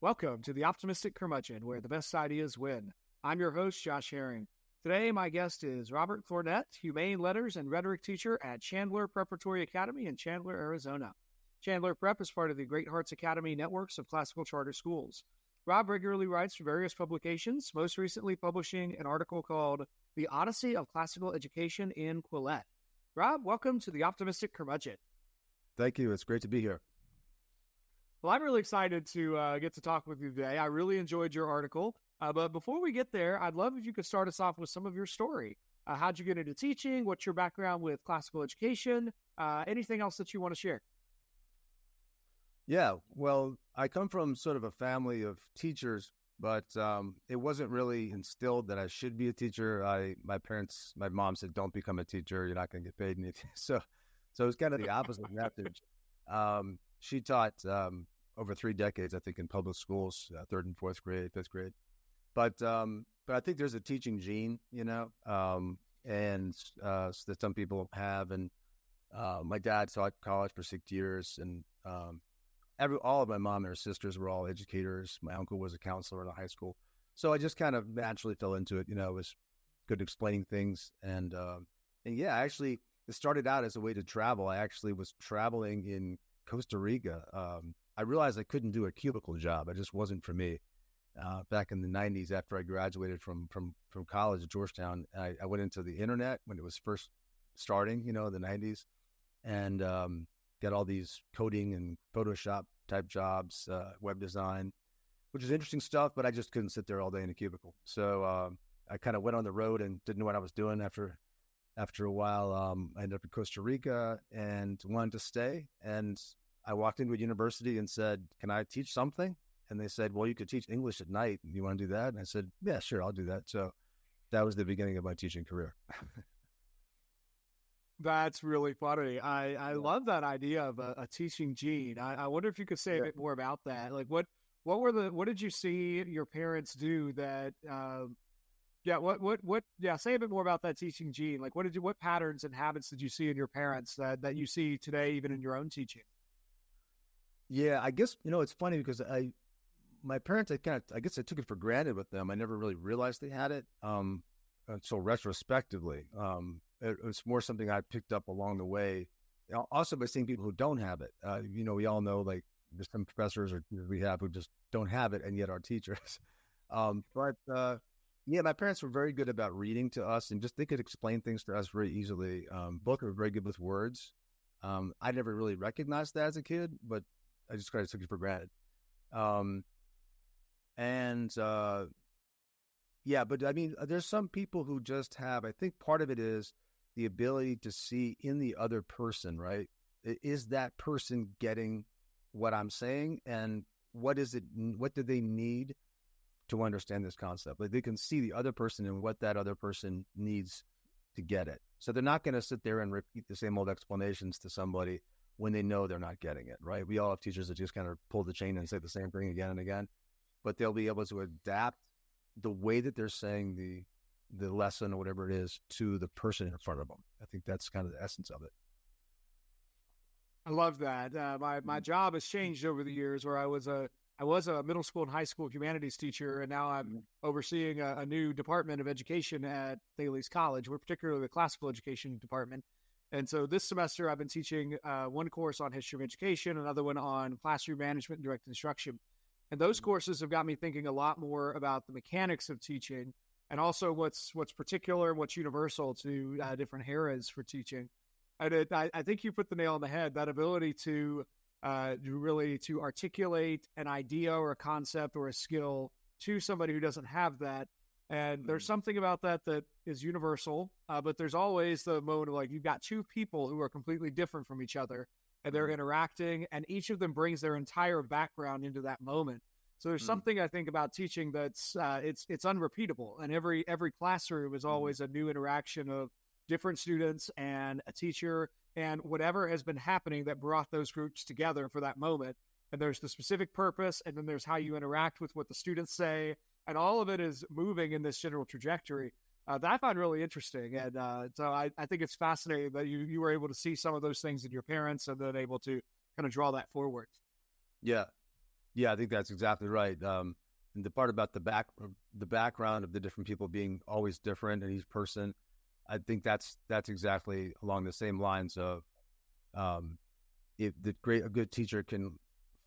Welcome to the Optimistic Curmudgeon, where the best ideas win. I'm your host, Josh Herring. Today, my guest is Robert Thornett, Humane Letters and Rhetoric teacher at Chandler Preparatory Academy in Chandler, Arizona. Chandler Prep is part of the Great Hearts Academy networks of classical charter schools. Rob regularly writes for various publications, most recently publishing an article called The Odyssey of Classical Education in Quillette. Rob, welcome to the Optimistic Curmudgeon. Thank you. It's great to be here. Well, I'm really excited to get to talk with you today. I really enjoyed your article. But before we get there, I'd love if you could start us off with some of your story. How'd you get into teaching? What's your background with classical education? Anything else that you want to share? Yeah, well, I come from sort of a family of teachers, but it wasn't really instilled that I should be a teacher. My mom said, "Don't become a teacher. You're not going to get paid anything." So it's kind of the opposite message. She taught over 3 decades, I think, in public schools, 3rd and 4th grade, 5th grade. But I think there's a teaching gene, that some people have. And my dad taught college for 6 years, and all of my mom and her sisters were all educators. My uncle was a counselor in a high school. So I just kind of naturally fell into it. Was good at explaining things. And yeah, actually, it started out as a way to travel. I actually was traveling in Costa Rica. I realized I couldn't do a cubicle job. It just wasn't for me. Back in the 90s, after I graduated from college at Georgetown, I went into the internet when it was first starting, in the 90s, and got all these coding and Photoshop type jobs, web design, which is interesting stuff, but I just couldn't sit there all day in a cubicle. So I kind of went on the road and didn't know what I was doing. After a while, I ended up in Costa Rica and wanted to stay. And I walked into a university and said, "Can I teach something?" And they said, "Well, you could teach English at night. You want to do that?" And I said, "Yeah, sure, I'll do that." So that was the beginning of my teaching career. That's really funny. I love that idea of a teaching gene. I wonder if you could say a bit more about that. Like what did you see your parents do that, say a bit more about that teaching gene. Like what patterns and habits did you see in your parents that you see today, even in your own teaching? Yeah, I guess, it's funny because my parents, I guess I took it for granted with them. I never really realized they had it until retrospectively. It was more something I picked up along the way. Also by seeing people who don't have it. We all know, like, there's some professors we have who just don't have it and yet are teachers. Yeah, my parents were very good about reading to us, and just they could explain things to us very easily. Both were very good with words. I never really recognized that as a kid, but I just kind of took it for granted. But I mean, there's some people who just have, I think part of it is the ability to see in the other person, right? Is that person getting what I'm saying? And what do they need to understand this concept? Like, they can see the other person and what that other person needs to get it. So they're not going to sit there and repeat the same old explanations to somebody when they know they're not getting it, right? We all have teachers that just kind of pull the chain and say the same thing again and again, but they'll be able to adapt the way that they're saying the lesson or whatever it is to the person in front of them. I think that's kind of the essence of it. I love that. My job has changed over the years, where I was a middle school and high school humanities teacher, and now I'm overseeing a new department of education at Thales College. We're particularly the classical education department. And so this semester I've been teaching one course on history of education, another one on classroom management and direct instruction. And those courses have got me thinking a lot more about the mechanics of teaching, and also what's particular and what's universal to different eras for teaching. And I think you put the nail on the head, that ability to articulate an idea or a concept or a skill to somebody who doesn't have that. And there's something about that is universal, but there's always the moment of, like, you've got two people who are completely different from each other, and they're interacting, and each of them brings their entire background into that moment. So there's something, I think, about teaching that's it's unrepeatable, and every classroom is always a new interaction of different students and a teacher and whatever has been happening that brought those groups together for that moment. And there's the specific purpose, and then there's how you interact with what the students say, and all of it is moving in this general trajectory. That I find really interesting. And so I think it's fascinating that you were able to see some of those things in your parents and then able to kind of draw that forward. Yeah. Yeah, I think that's exactly right. And the part about the background of the different people being always different in each person, I think that's exactly along the same lines of um, if a good teacher can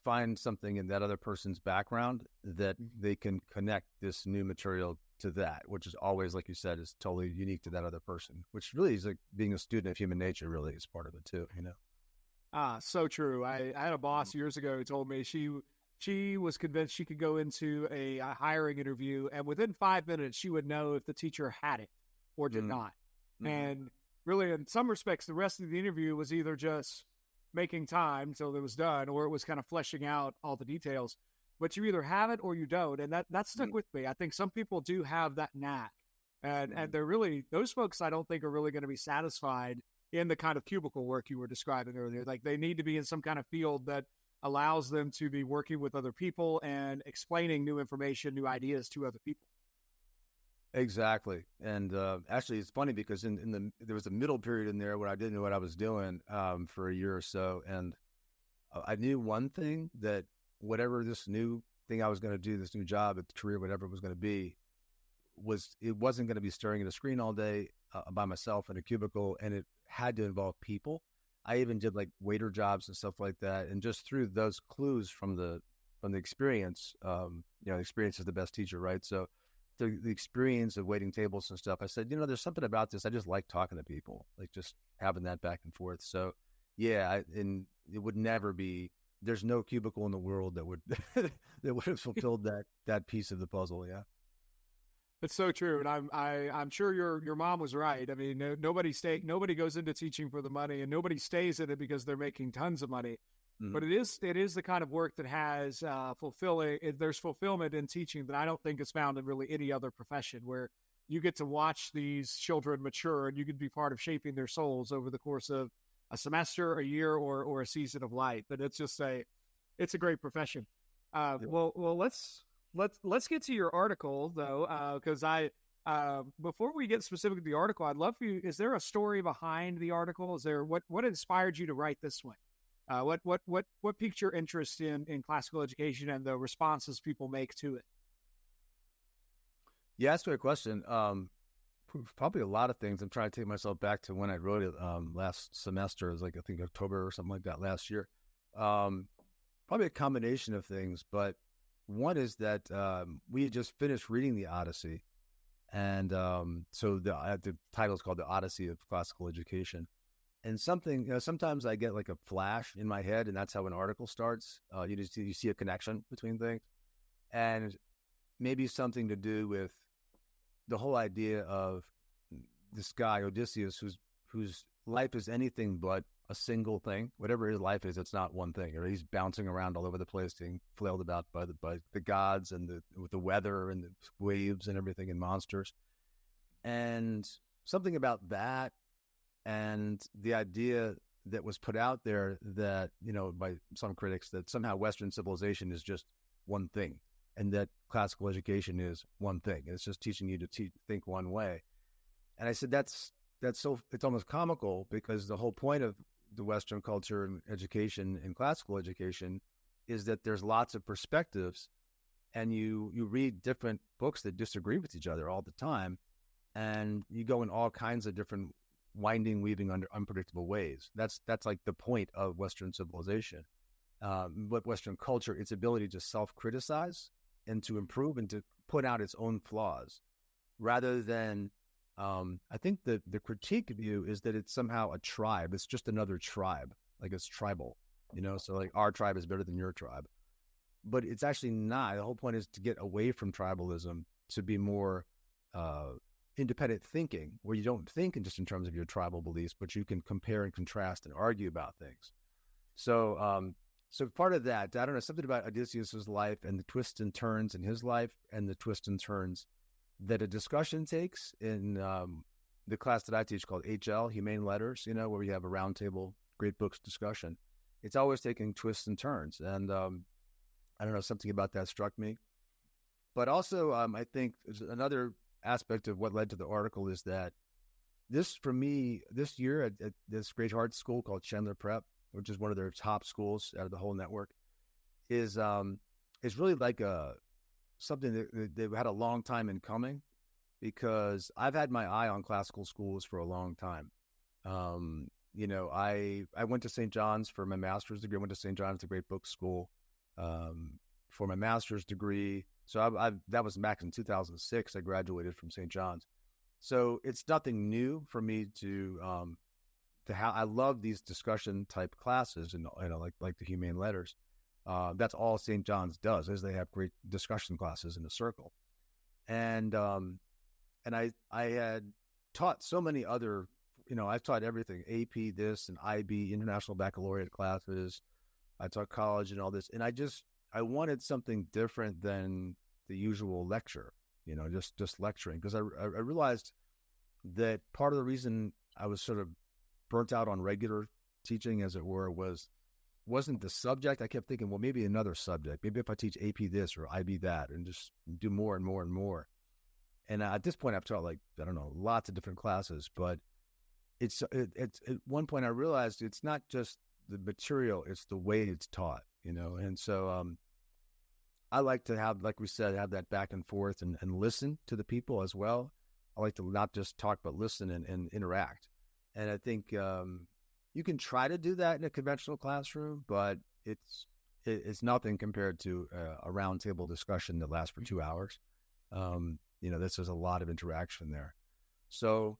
find something in that other person's background that they can connect this new material to that, which is always, like you said, is totally unique to that other person, which really is like being a student of human nature really is part of it too, you know? So true. I had a boss years ago who told me she was convinced she could go into a hiring interview, and within 5 minutes she would know if the teacher had it or did Mm-hmm. not. Mm-hmm. And really, in some respects, the rest of the interview was either just making time till it was done, or it was kind of fleshing out all the details. But you either have it or you don't, and that stuck with me. I think some people do have that knack, and they're really those folks. I don't think are really going to be satisfied in the kind of cubicle work you were describing earlier. Like they need to be in some kind of field that allows them to be working with other people and explaining new information, new ideas to other people. Exactly. And actually, it's funny because there was a middle period in there where I didn't know what I was doing for a year or so. And I knew one thing, that whatever this new thing I was going to do, this new job, career, whatever it was going to be, it wasn't going to be staring at a screen all day by myself in a cubicle, and it had to involve people. I even did like waiter jobs and stuff like that. And just through those clues from the experience, experience is the best teacher, right? So the experience of waiting tables and stuff, I said, there's something about this. I just like talking to people, like just having that back and forth. So yeah, and it would never be, there's no cubicle in the world that would, that would have fulfilled that piece of the puzzle. Yeah. It's so true, and I'm sure your mom was right. I mean, nobody goes into teaching for the money, and nobody stays in it because they're making tons of money. Mm-hmm. But it is the kind of work that has there's fulfillment in teaching that I don't think is found in really any other profession, where you get to watch these children mature and you can be part of shaping their souls over the course of a semester, a year, or a season of life. And it's a great profession. Well, let's get to your article though, because before we get specific to the article, I'd love for you. Is there a story behind the article? Is there what inspired you to write this one? What piqued your interest in classical education and the responses people make to it? Yeah, that's a great question. Probably a lot of things. I'm trying to take myself back to when I wrote it last semester. It was like, I think October or something like that last year. Probably a combination of things, but one is that we had just finished reading the Odyssey, and so the title is called The Odyssey of Classical Education. And something, sometimes I get like a flash in my head, and that's how an article starts. You see a connection between things, and maybe something to do with the whole idea of this guy Odysseus, whose life is anything but a single thing. Whatever his life is, it's not one thing. Or he's bouncing around all over the place, being flailed about by the gods and with the weather and the waves and everything and monsters. And something about that, and the idea that was put out there that, by some critics, that somehow Western civilization is just one thing, and that classical education is one thing. It's just teaching you to think one way. And I said, that's so, it's almost comical, because the whole point of the Western culture and education and classical education is that there's lots of perspectives, and you read different books that disagree with each other all the time, and you go in all kinds of different winding, weaving under unpredictable ways. That's like the point of Western civilization. But Western culture, its ability to self-criticize and to improve and to put out its own flaws, rather than, I think the critique view is that it's somehow a tribe. It's just another tribe, like it's tribal, so like our tribe is better than your tribe. But it's actually not. The whole point is to get away from tribalism, to be more independent thinking, where you don't think just in terms of your tribal beliefs, but you can compare and contrast and argue about things. So, so part of that, I don't know, something about Odysseus's life and the twists and turns in his life, and the twists and turns that a discussion takes in the class that I teach called HL, Humane Letters, where we have a roundtable, great books discussion. It's always taking twists and turns. And I don't know, something about that struck me. But also, I think another aspect of what led to the article is that for me, this year at this great art school called Chandler Prep, which is one of their top schools out of the whole network, is it's really like something that they've had a long time in coming, because I've had my eye on classical schools for a long time. I went to St. John's for my master's degree. I went to St. John's, a great book school, for my master's degree. So that was back in 2006. I graduated from St. John's. So it's nothing new for me to have. I love these discussion type classes, and like the humane letters. That's all St. John's does, is they have great discussion classes in a circle. And I had taught so many other, I've taught everything, AP this and IB, International Baccalaureate classes. I taught college and all this. And I wanted something different than the usual lecture, just lecturing. Because I realized that part of the reason I was sort of burnt out on regular teaching, as it were, wasn't the subject. I kept thinking, well, maybe another subject. Maybe if I teach AP this or IB that, and just do more and more and more. And at this point, I've taught lots of different classes. But it's at one point I realized it's not just the material; it's the way it's taught. And so I like to have, like we said, have that back and forth and listen to the people as well. I like to not just talk, but listen and interact. And I think you can try to do that in a conventional classroom, but it's nothing compared to a roundtable discussion that lasts for 2 hours. There's a lot of interaction there. So,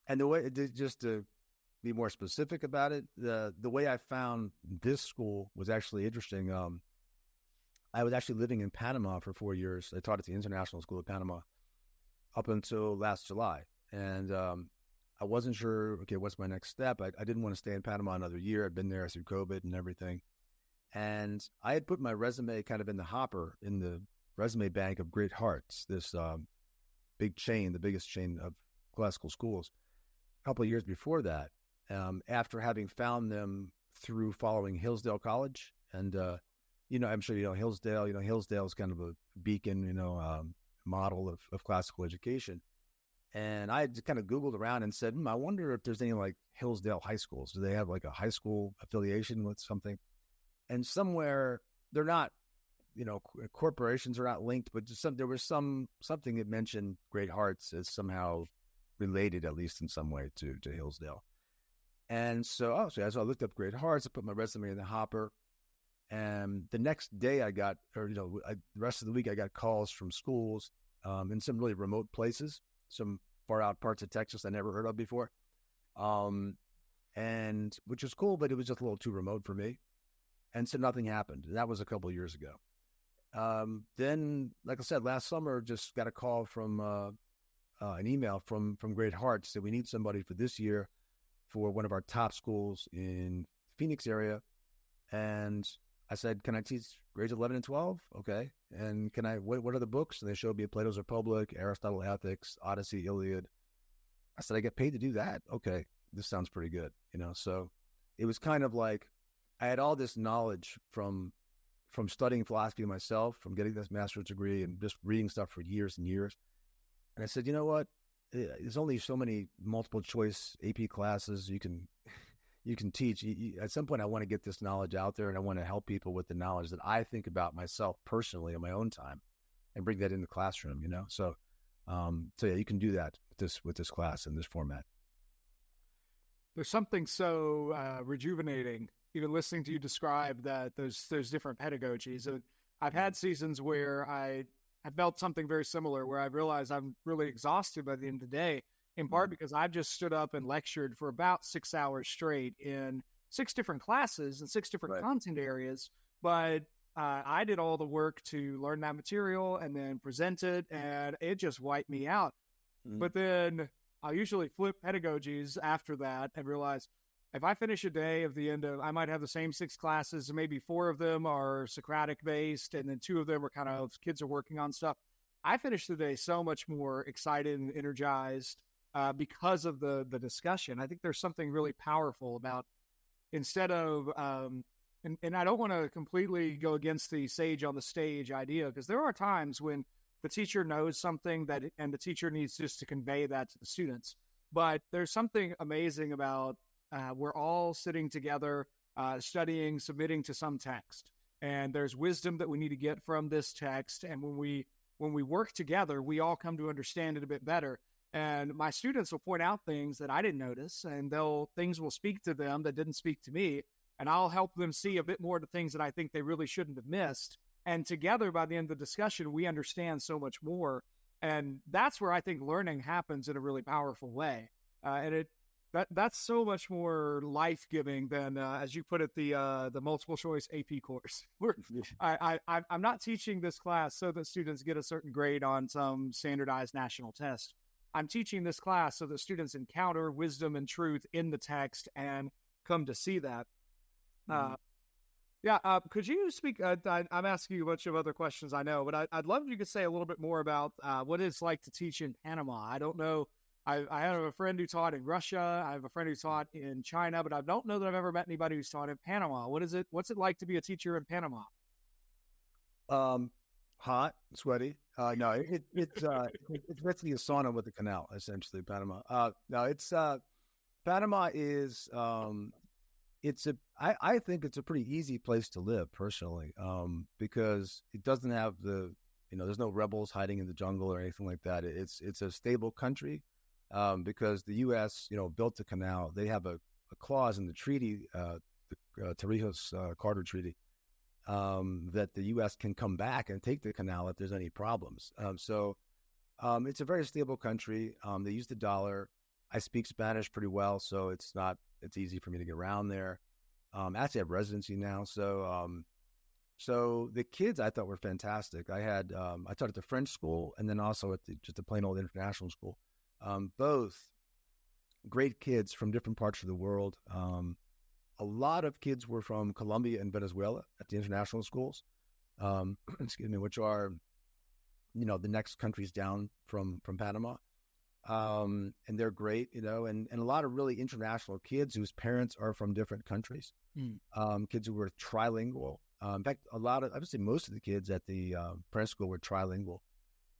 and the way, just to be more specific about it, the way I found this school was actually interesting. I was actually living in Panama for 4 years. I taught at the International School of Panama up until last July. And I wasn't sure, okay, what's my next step? I didn't want to stay in Panama another year. I'd been there through COVID and everything. And I had put my resume kind of in the hopper, in the resume bank of Great Hearts, this big chain, the biggest chain of classical schools, a couple of years before that, after having found them through following Hillsdale College. And, I'm sure Hillsdale. Hillsdale is kind of a beacon, model of classical education. And I had kind of Googled around and said, I wonder if there's any like Hillsdale high schools. Do they have like a high school affiliation with something? And somewhere they're not, corporations are not linked, but there was something that mentioned Great Hearts as somehow related, at least in some way, to Hillsdale. And so I looked up Great Hearts. I put my resume in the hopper. And the next day the rest of the week, I got calls from schools in some really remote places, some far out parts of Texas I never heard of before. And which was cool, but it was just a little too remote for me. And so nothing happened. That was a couple of years ago. Then, like I said, last summer, just got a call from an email from Great Hearts that we need somebody for this year for one of our top schools in Phoenix area. And I said, can I teach grades 11 and 12? Okay. And what are the books? And they showed me Plato's Republic, Aristotle Ethics, Odyssey, Iliad. I said, I get paid to do that? Okay. This sounds pretty good. So it was kind of like I had all this knowledge from studying philosophy myself, from getting this master's degree and just reading stuff for years and years. And I said, you know what? There's only so many multiple choice AP classes you can teach. At some point, I want to get this knowledge out there, and I want to help people with the knowledge that I think about myself personally in my own time, and bring that in the classroom. So yeah, you can do that with this class in this format. There's something so rejuvenating, even listening to you describe that there's different pedagogies. I've had seasons where I felt something very similar, where I realized I'm really exhausted by the end of the day, in part because I've just stood up and lectured for about 6 hours straight in 6 different classes and 6 different content areas. But I did all the work to learn that material and then present it, and it just wiped me out. But then I'll usually flip pedagogies after that and realize if I finish a day I might have the same 6 classes, and maybe 4 of them are Socratic based, and then 2 of them are kind of kids are working on stuff. I finish the day so much more excited and energized because of the discussion. I think there's something really powerful about, instead of, and I don't want to completely go against the sage on the stage idea, because there are times when the teacher knows something and the teacher needs just to convey that to the students. But there's something amazing about we're all sitting together, studying, submitting to some text. and there's wisdom that we need to get from this text. And when we work together, we all come to understand it a bit better. And my students will point out things that I didn't notice, and things will speak to them that didn't speak to me, and I'll help them see a bit more of the things that I think they really shouldn't have missed. And together, by the end of the discussion, we understand so much more. And that's where I think learning happens in a really powerful way. And that's so much more life giving than, as you put it, the multiple choice AP course. I'm not teaching this class so that students get a certain grade on some standardized national test. I'm teaching this class so that students encounter wisdom and truth in the text and come to see that. Could you speak? I'm asking you a bunch of other questions, I know, but I'd love if you could say a little bit more about what it's like to teach in Panama. I don't know. I have a friend who taught in Russia. I have a friend who taught in China, but I don't know that I've ever met anybody who's taught in Panama. What's it like to be a teacher in Panama? Hot, sweaty. No, it's basically a sauna with a canal, essentially. Panama. Panama is I think it's a pretty easy place to live personally, because it doesn't have there's no rebels hiding in the jungle or anything like that. It's a stable country, because the U.S. built the canal. They have a clause in the treaty, the Torrijos-Carter Treaty, that the U.S. can come back and take the canal if there's any problems. So it's a very stable country. They use the dollar. I speak Spanish pretty well, so it's easy for me to get around there. I actually have residency now, so the kids I thought were fantastic. I taught at the French school and then also at just a plain old international school. Both great kids from different parts of the world. A lot of kids were from Colombia and Venezuela at the international schools, which are, the next countries down from Panama. And they're great, and a lot of really international kids whose parents are from different countries, kids who were trilingual. In fact, I would say most of the kids at the French school were trilingual.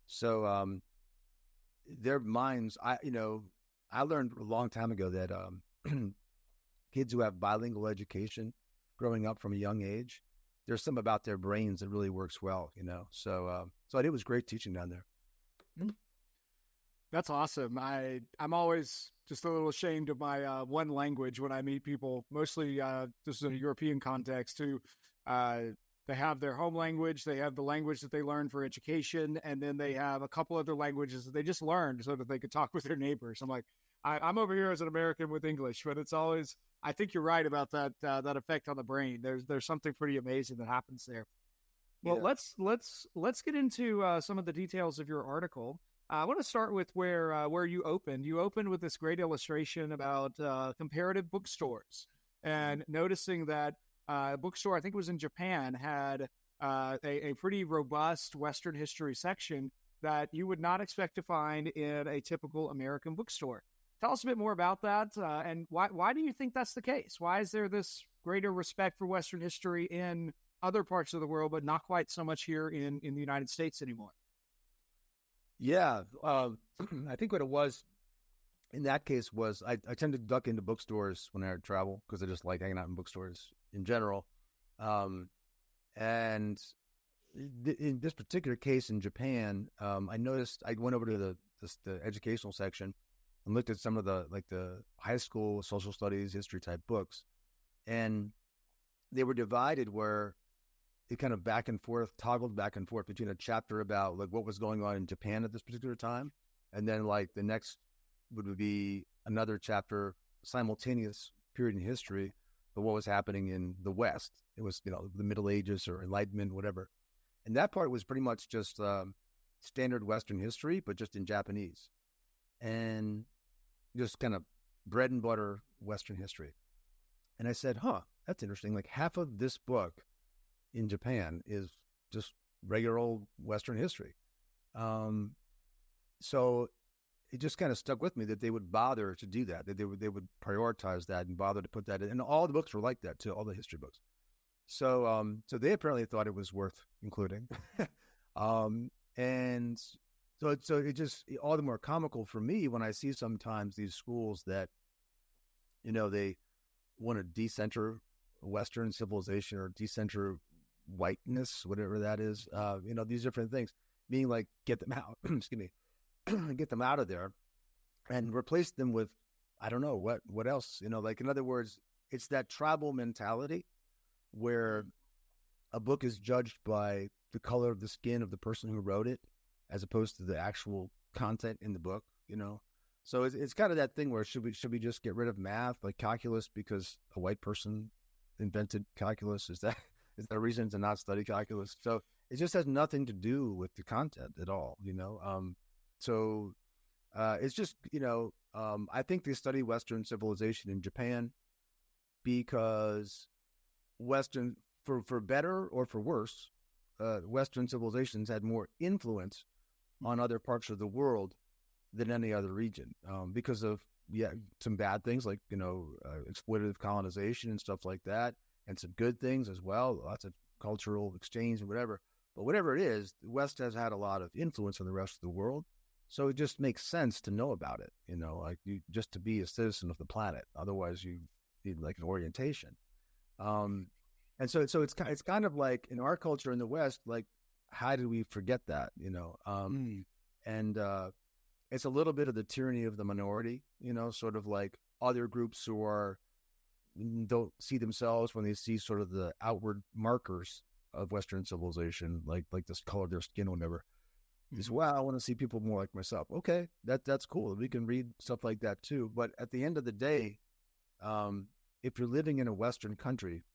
So their minds, I learned a long time ago that kids who have bilingual education growing up from a young age, there's something about their brains that really works well, So it was great teaching down there. That's awesome. I'm always just a little ashamed of my one language when I meet people, mostly just in a European context, who they have their home language, they have the language that they learn for education, and then they have a couple other languages that they just learned so that they could talk with their neighbors. I'm like, I'm over here as an American with English, but it's always, I think you're right about that effect on the brain. There's something pretty amazing that happens there. Well, yeah. Let's get into some of the details of your article. I want to start with where you opened. You opened with this great illustration about comparative bookstores, and noticing that a bookstore, I think it was in Japan, had a pretty robust Western history section that you would not expect to find in a typical American bookstore. Tell us a bit more about that, and why do you think that's the case? Why is there this greater respect for Western history in other parts of the world, but not quite so much here in the United States anymore? Yeah, I think what it was in that case was I tend to duck into bookstores when I travel because I just like hanging out in bookstores in general. And in this particular case in Japan, I noticed I went over to the educational section and looked at some of the high school social studies, history type books, and they were divided where it kind of toggled back and forth between a chapter about like what was going on in Japan at this particular time, and then like the next would be another chapter, simultaneous period in history, but what was happening in the West. It was, the Middle Ages or Enlightenment, whatever. And that part was pretty much just standard Western history, but just in Japanese, and just kind of bread and butter Western history. And I said, that's interesting. Like half of this book in Japan is just regular old Western history. So it just kind of stuck with me that they would bother to do that they would prioritize that and bother to put that in. And all the books were like that too, all the history books. So they apparently thought it was worth including. And so it just all the more comical for me when I see sometimes these schools that, they want to decenter Western civilization or decenter whiteness, whatever that is, these different things, meaning like get them out, excuse me, get them out of there and replace them with, I don't know, what else, like in other words, it's that tribal mentality where a book is judged by the color of the skin of the person who wrote it, as opposed to the actual content in the book, So it's kind of that thing where should we just get rid of math, like calculus, because a white person invented calculus? Is that a reason to not study calculus? So it just has nothing to do with the content at all, So it's just, I think they study Western civilization in Japan because Western, for better or for worse, Western civilizations had more influence on other parts of the world than any other region, because of some bad things like exploitative colonization and stuff like that, and some good things as well, lots of cultural exchange and whatever. But whatever it is, the West has had a lot of influence on the rest of the world, so it just makes sense to know about it. Like just to be a citizen of the planet. Otherwise, you need like an orientation. And so it's kind of like in our culture in the West, like how do we forget that? And it's a little bit of the tyranny of the minority, sort of like other groups who don't see themselves when they see sort of the outward markers of Western civilization, like this color of their skin or whatever. Is, wow, I want to see people more like myself. Okay, that's cool. We can read stuff like that too. But at the end of the day, if you're living in a Western country,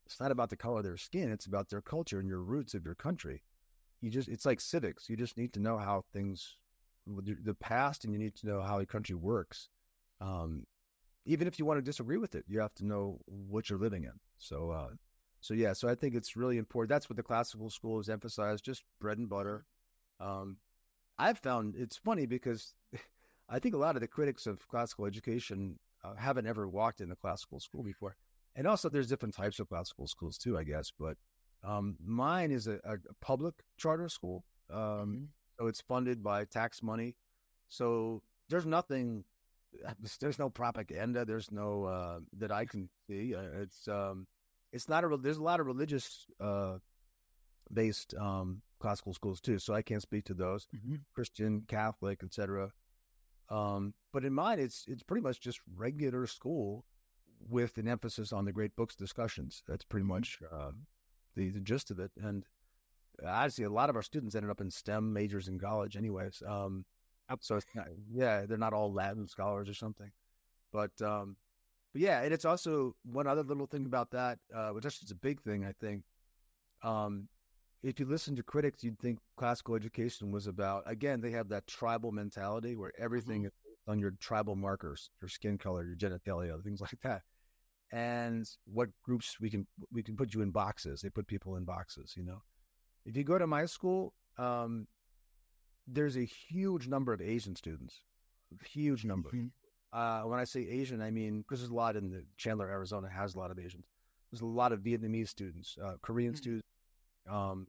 it's not about the color of their skin. It's about their culture and your roots of your country. It's like civics. You just need to know how things, the past, and you need to know how a country works. Even if you want to disagree with it, you have to know what you're living in. So I think it's really important. That's what the classical schools emphasize, just bread and butter. I've found it's funny because I think a lot of the critics of classical education haven't ever walked in a classical school before. And also there's different types of classical schools too, I guess. But mine is a public charter school. So it's funded by tax money. So there's no propaganda. There's no, that I can see. It's not there's a lot of religious based classical schools too. So I can't speak to those, Christian, Catholic, etc. But in mine, it's pretty much just regular school with an emphasis on the great books discussions. That's pretty much the gist of it. And honestly, a lot of our students ended up in STEM majors in college anyways. So it's not, they're not all Latin scholars or something. But yeah, and it's also one other little thing about that, which is a big thing, I think. If you listen to critics, you'd think classical education was about, again, they have that tribal mentality where everything is based on your tribal markers, your skin color, your genitalia, things like that. And what groups we can put you in boxes. They put people in boxes, If you go to my school, there's a huge number of Asian students, huge number. When I say Asian, I mean, because there's a lot in Chandler, Arizona has a lot of Asians. There's a lot of Vietnamese students, Korean students,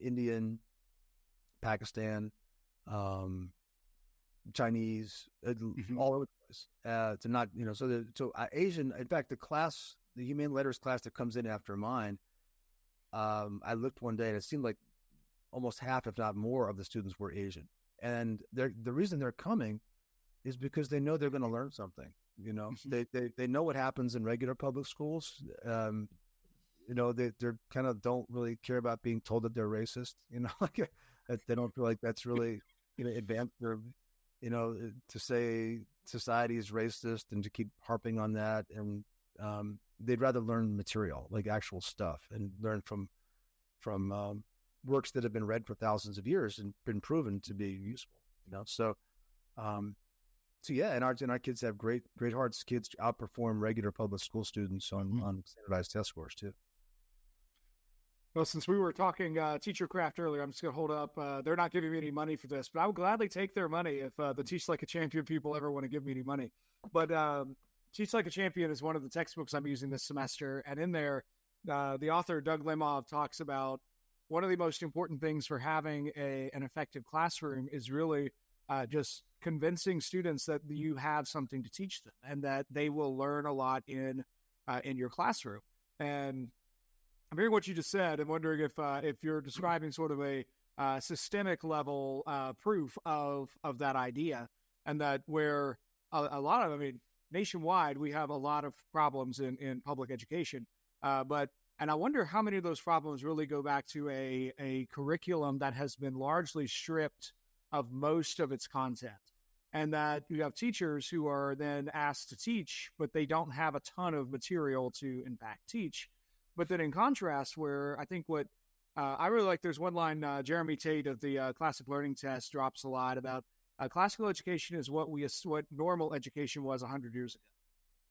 Indian, Pakistan, Chinese, all over the place. To not, so Asian. In fact, the humane letters class that comes in after mine, I looked one day and it seemed like almost half, if not more, of the students were Asian. And the reason they're coming is because they know they're going to learn something. They know what happens in regular public schools. They're kind of don't really care about being told that they're racist. Like they don't feel like that's really advanced or to say society is racist and to keep harping on that. And they'd rather learn material, like actual stuff, and learn from works that have been read for thousands of years and been proven to be useful. So yeah, and our kids have great hearts. Kids outperform regular public school students on standardized test scores too. Well, since we were talking teacher craft earlier, I'm just going to hold up. They're not giving me any money for this, but I would gladly take their money if the Teach Like a Champion people ever want to give me any money. But Teach Like a Champion is one of the textbooks I'm using this semester. And in there, the author, Doug Lemov, talks about one of the most important things for having an effective classroom is really just convincing students that you have something to teach them and that they will learn a lot in your classroom. And I'm hearing what you just said. I'm wondering if you're describing sort of a systemic level proof of that idea, and that where a lot of, I mean, nationwide we have a lot of problems in public education, but and I wonder how many of those problems really go back to a curriculum that has been largely stripped of most of its content, and that you have teachers who are then asked to teach, but they don't have a ton of material to in fact teach. But then in contrast, where I think what I really like, there's one line Jeremy Tate of the Classic Learning Test drops a lot about classical education is what normal education was 100 years ago.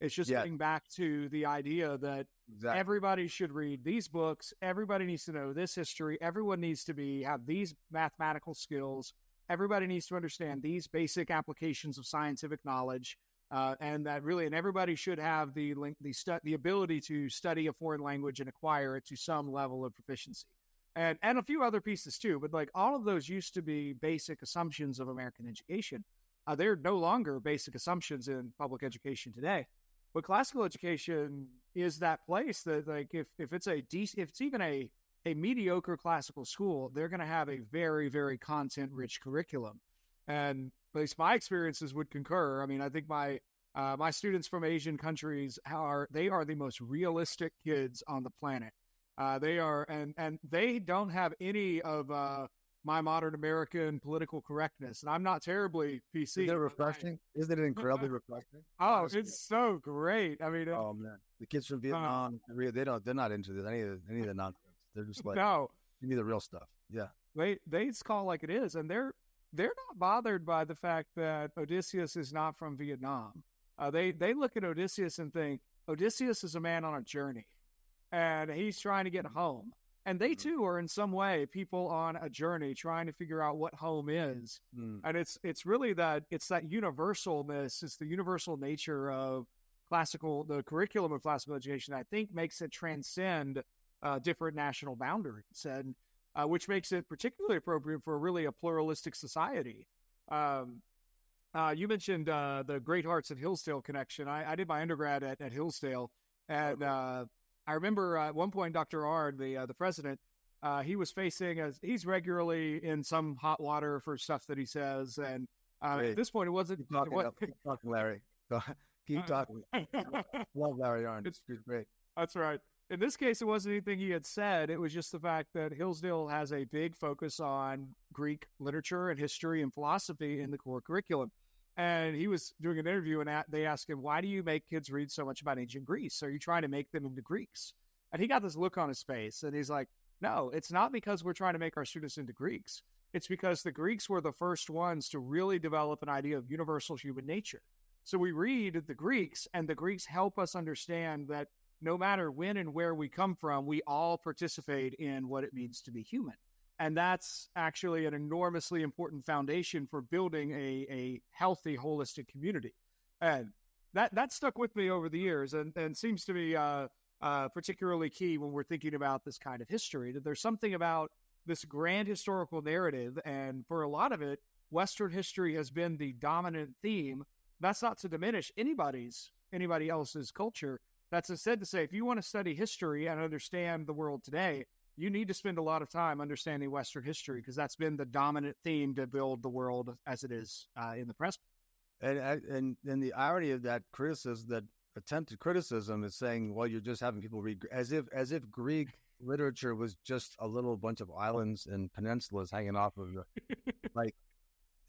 It's just Yeah, getting back to the idea that exactly. everybody should read these books. Everybody needs to know this history. Everyone needs to have these mathematical skills. Everybody needs to understand these basic applications of scientific knowledge. And that really, and everybody should have the ability to study a foreign language and acquire it to some level of proficiency, and a few other pieces too. But like all of those used to be basic assumptions of American education. They're no longer basic assumptions in public education today. But classical education is that place that, like, if it's if it's even a mediocre classical school, they're going to have a very, very content rich curriculum. And at least my experiences would concur. I mean, I think my students from Asian countries are the most realistic kids on the planet. They are, and they don't have any of my modern American political correctness. And I'm not terribly PC. Isn't it refreshing? Isn't it incredibly refreshing? Oh, Honestly. it's so great. I mean, Oh man, the kids from Vietnam, Korea, they're not into this, any of the nonsense. They're just like, no, give me the real stuff. Yeah. they call it like it is, and they're not bothered by the fact that Odysseus is not from Vietnam. They look at Odysseus and think Odysseus is a man on a journey, and he's trying to get home. And they too are in some way people on a journey trying to figure out what home is. Mm. And it's really that universalness, it's the universal nature of the curriculum of classical education, I think makes it transcend different national boundaries, and which makes it particularly appropriate for really a pluralistic society. You mentioned the Great Hearts at Hillsdale connection. I did my undergrad at Hillsdale, and I remember at one point Dr. Ard, the president, he was he's regularly in some hot water for stuff that he says, and at this point it wasn't. Keep talking, Larry. Keep talking. Love Larry Arnn. It's great. That's right. In this case, it wasn't anything he had said. It was just the fact that Hillsdale has a big focus on Greek literature and history and philosophy in the core curriculum. And he was doing an interview, and they asked him, why do you make kids read so much about ancient Greece? Are you trying to make them into Greeks? And he got this look on his face, and he's like, no, it's not because we're trying to make our students into Greeks. It's because the Greeks were the first ones to really develop an idea of universal human nature. So we read the Greeks, and the Greeks help us understand that no matter when and where we come from, we all participate in what it means to be human. And that's actually an enormously important foundation for building a healthy, holistic community. And that stuck with me over the years, and seems to be particularly key when we're thinking about this kind of history, that there's something about this grand historical narrative. And for a lot of it, Western history has been the dominant theme. That's not to diminish anybody else's culture. That's instead to say, if you want to study history and understand the world today, you need to spend a lot of time understanding Western history, because that's been the dominant theme to build the world as it is in the present. And the irony of that criticism, that attempted criticism, is saying, well, you're just having people read as if Greek literature was just a little bunch of islands and peninsulas hanging off of like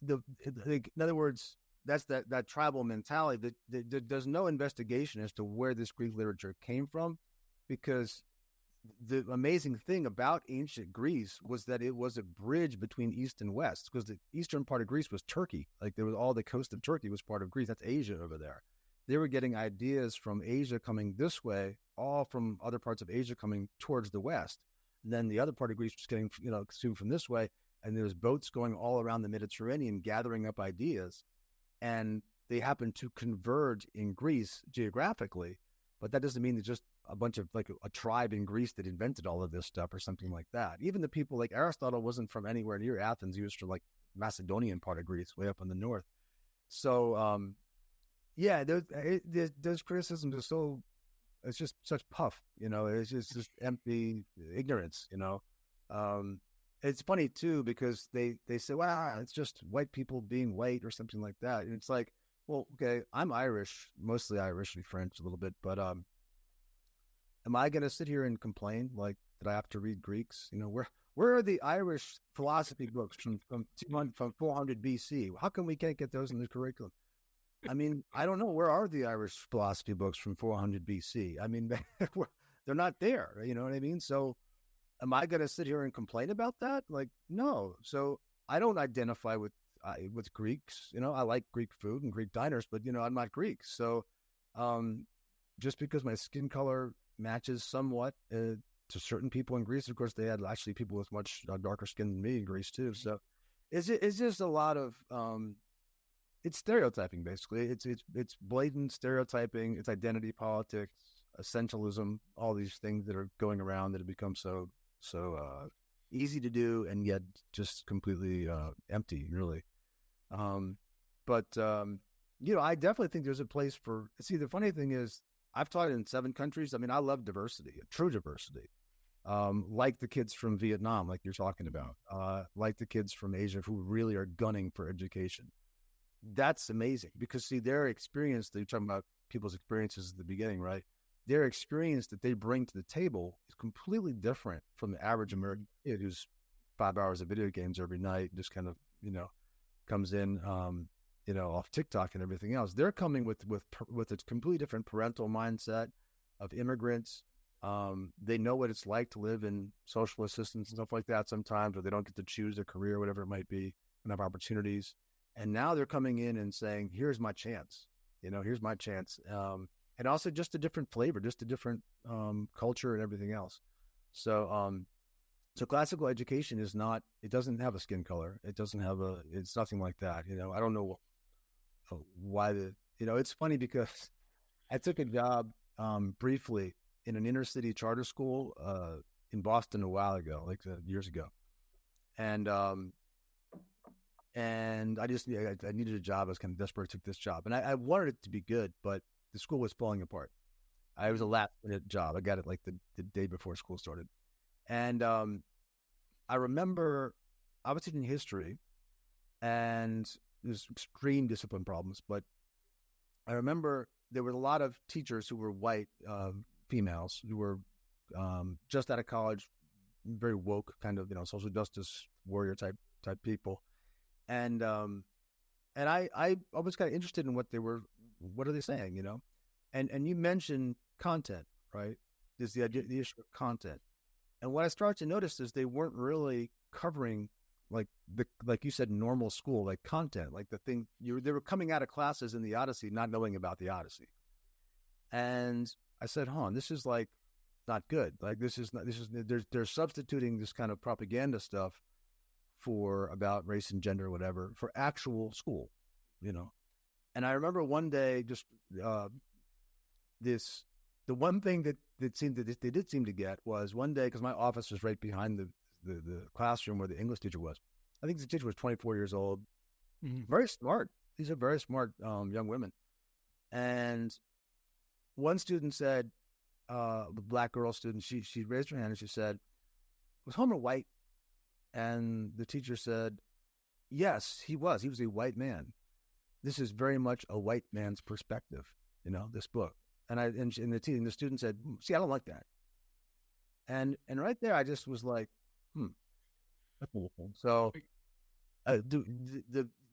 in other words, that's that tribal mentality. That there's no investigation as to where this Greek literature came from, because the amazing thing about ancient Greece was that it was a bridge between East and West, because the eastern part of Greece was Turkey. Like, there was all the coast of Turkey was part of Greece. That's Asia over there. They were getting ideas from Asia coming this way, all from other parts of Asia coming towards the West. And then the other part of Greece was getting, consumed from this way. And there's boats going all around the Mediterranean, gathering up ideas. And they happen to converge in Greece geographically. But that doesn't mean there's just a bunch of, like, a tribe in Greece that invented all of this stuff or something like that. Even the people like Aristotle wasn't from anywhere near Athens. He was from, like, Macedonian part of Greece, way up in the north. So, those criticisms are so it's just such puff, it's just empty ignorance, it's funny too, because they say, well, it's just white people being white or something like that. And it's like, well, okay, I'm Irish, mostly Irish and French a little bit, but am I going to sit here and complain like that I have to read Greeks? Where are the Irish philosophy books from 400 BC? How come we can't get those in the curriculum? I mean, I don't know. Where are the Irish philosophy books from 400 BC? I mean, they're not there. You know what I mean? So am I going to sit here and complain about that? Like, no. So I don't identify with Greeks. I like Greek food and Greek diners, but, I'm not Greek. So just because my skin color matches somewhat to certain people in Greece, of course, they had actually people with much darker skin than me in Greece too. So it's just a lot of it's stereotyping, basically. It's blatant stereotyping. It's identity politics, essentialism, all these things that are going around that have become so easy to do and yet just completely empty, really. But I definitely think there's a place for. See, the funny thing is, I've taught in 7 countries. I mean, I love diversity, true diversity. Like the kids from Vietnam, like you're talking about, like the kids from Asia who really are gunning for education. That's amazing because, see, their experience, you're talking about people's experiences at the beginning, right? Their experience that they bring to the table is completely different from the average American kid who's 5 hours of video games every night, just kind of, comes in, off TikTok and everything else. They're coming with a completely different parental mindset of immigrants. They know what it's like to live in social assistance and stuff like that sometimes, or they don't get to choose their career, whatever it might be, and have opportunities. And now they're coming in and saying, here's my chance, here's my chance. And also just a different flavor, just a different culture and everything else. So classical education it doesn't have a skin color. It's nothing like that. I don't know why it's funny because I took a job briefly in an inner city charter school in Boston a while ago, like years ago. And I needed a job. I was kind of desperate. I took this job, and I wanted it to be good, but the school was falling apart. It was a last-minute job. I got it like the day before school started, and I remember I was teaching history, and there's extreme discipline problems. But I remember there were a lot of teachers who were white females who were just out of college, very woke, kind of social justice warrior type people. And I was kind of interested in what are they saying, and you mentioned content, right? There's the issue of content. And what I started to notice is they weren't really covering like you said, normal school, like content, like the thing they were coming out of classes in the Odyssey, not knowing about the Odyssey. And I said, this is like not good. Like they're substituting this kind of propaganda stuff about race and gender or whatever for actual school, And I remember one day just the one thing that they did seem to get was one day, because my office was right behind the classroom where the English teacher was. I think the teacher was 24 years old, very smart. These are very smart young women. And one student said, the black girl student, she raised her hand and she said, "Was Homer white?" And the teacher said, "Yes, he was. He was a white man. This is very much a white man's perspective, this book." And the student said, "See, I don't like that." And right there, I just was like, that's a little thing. So,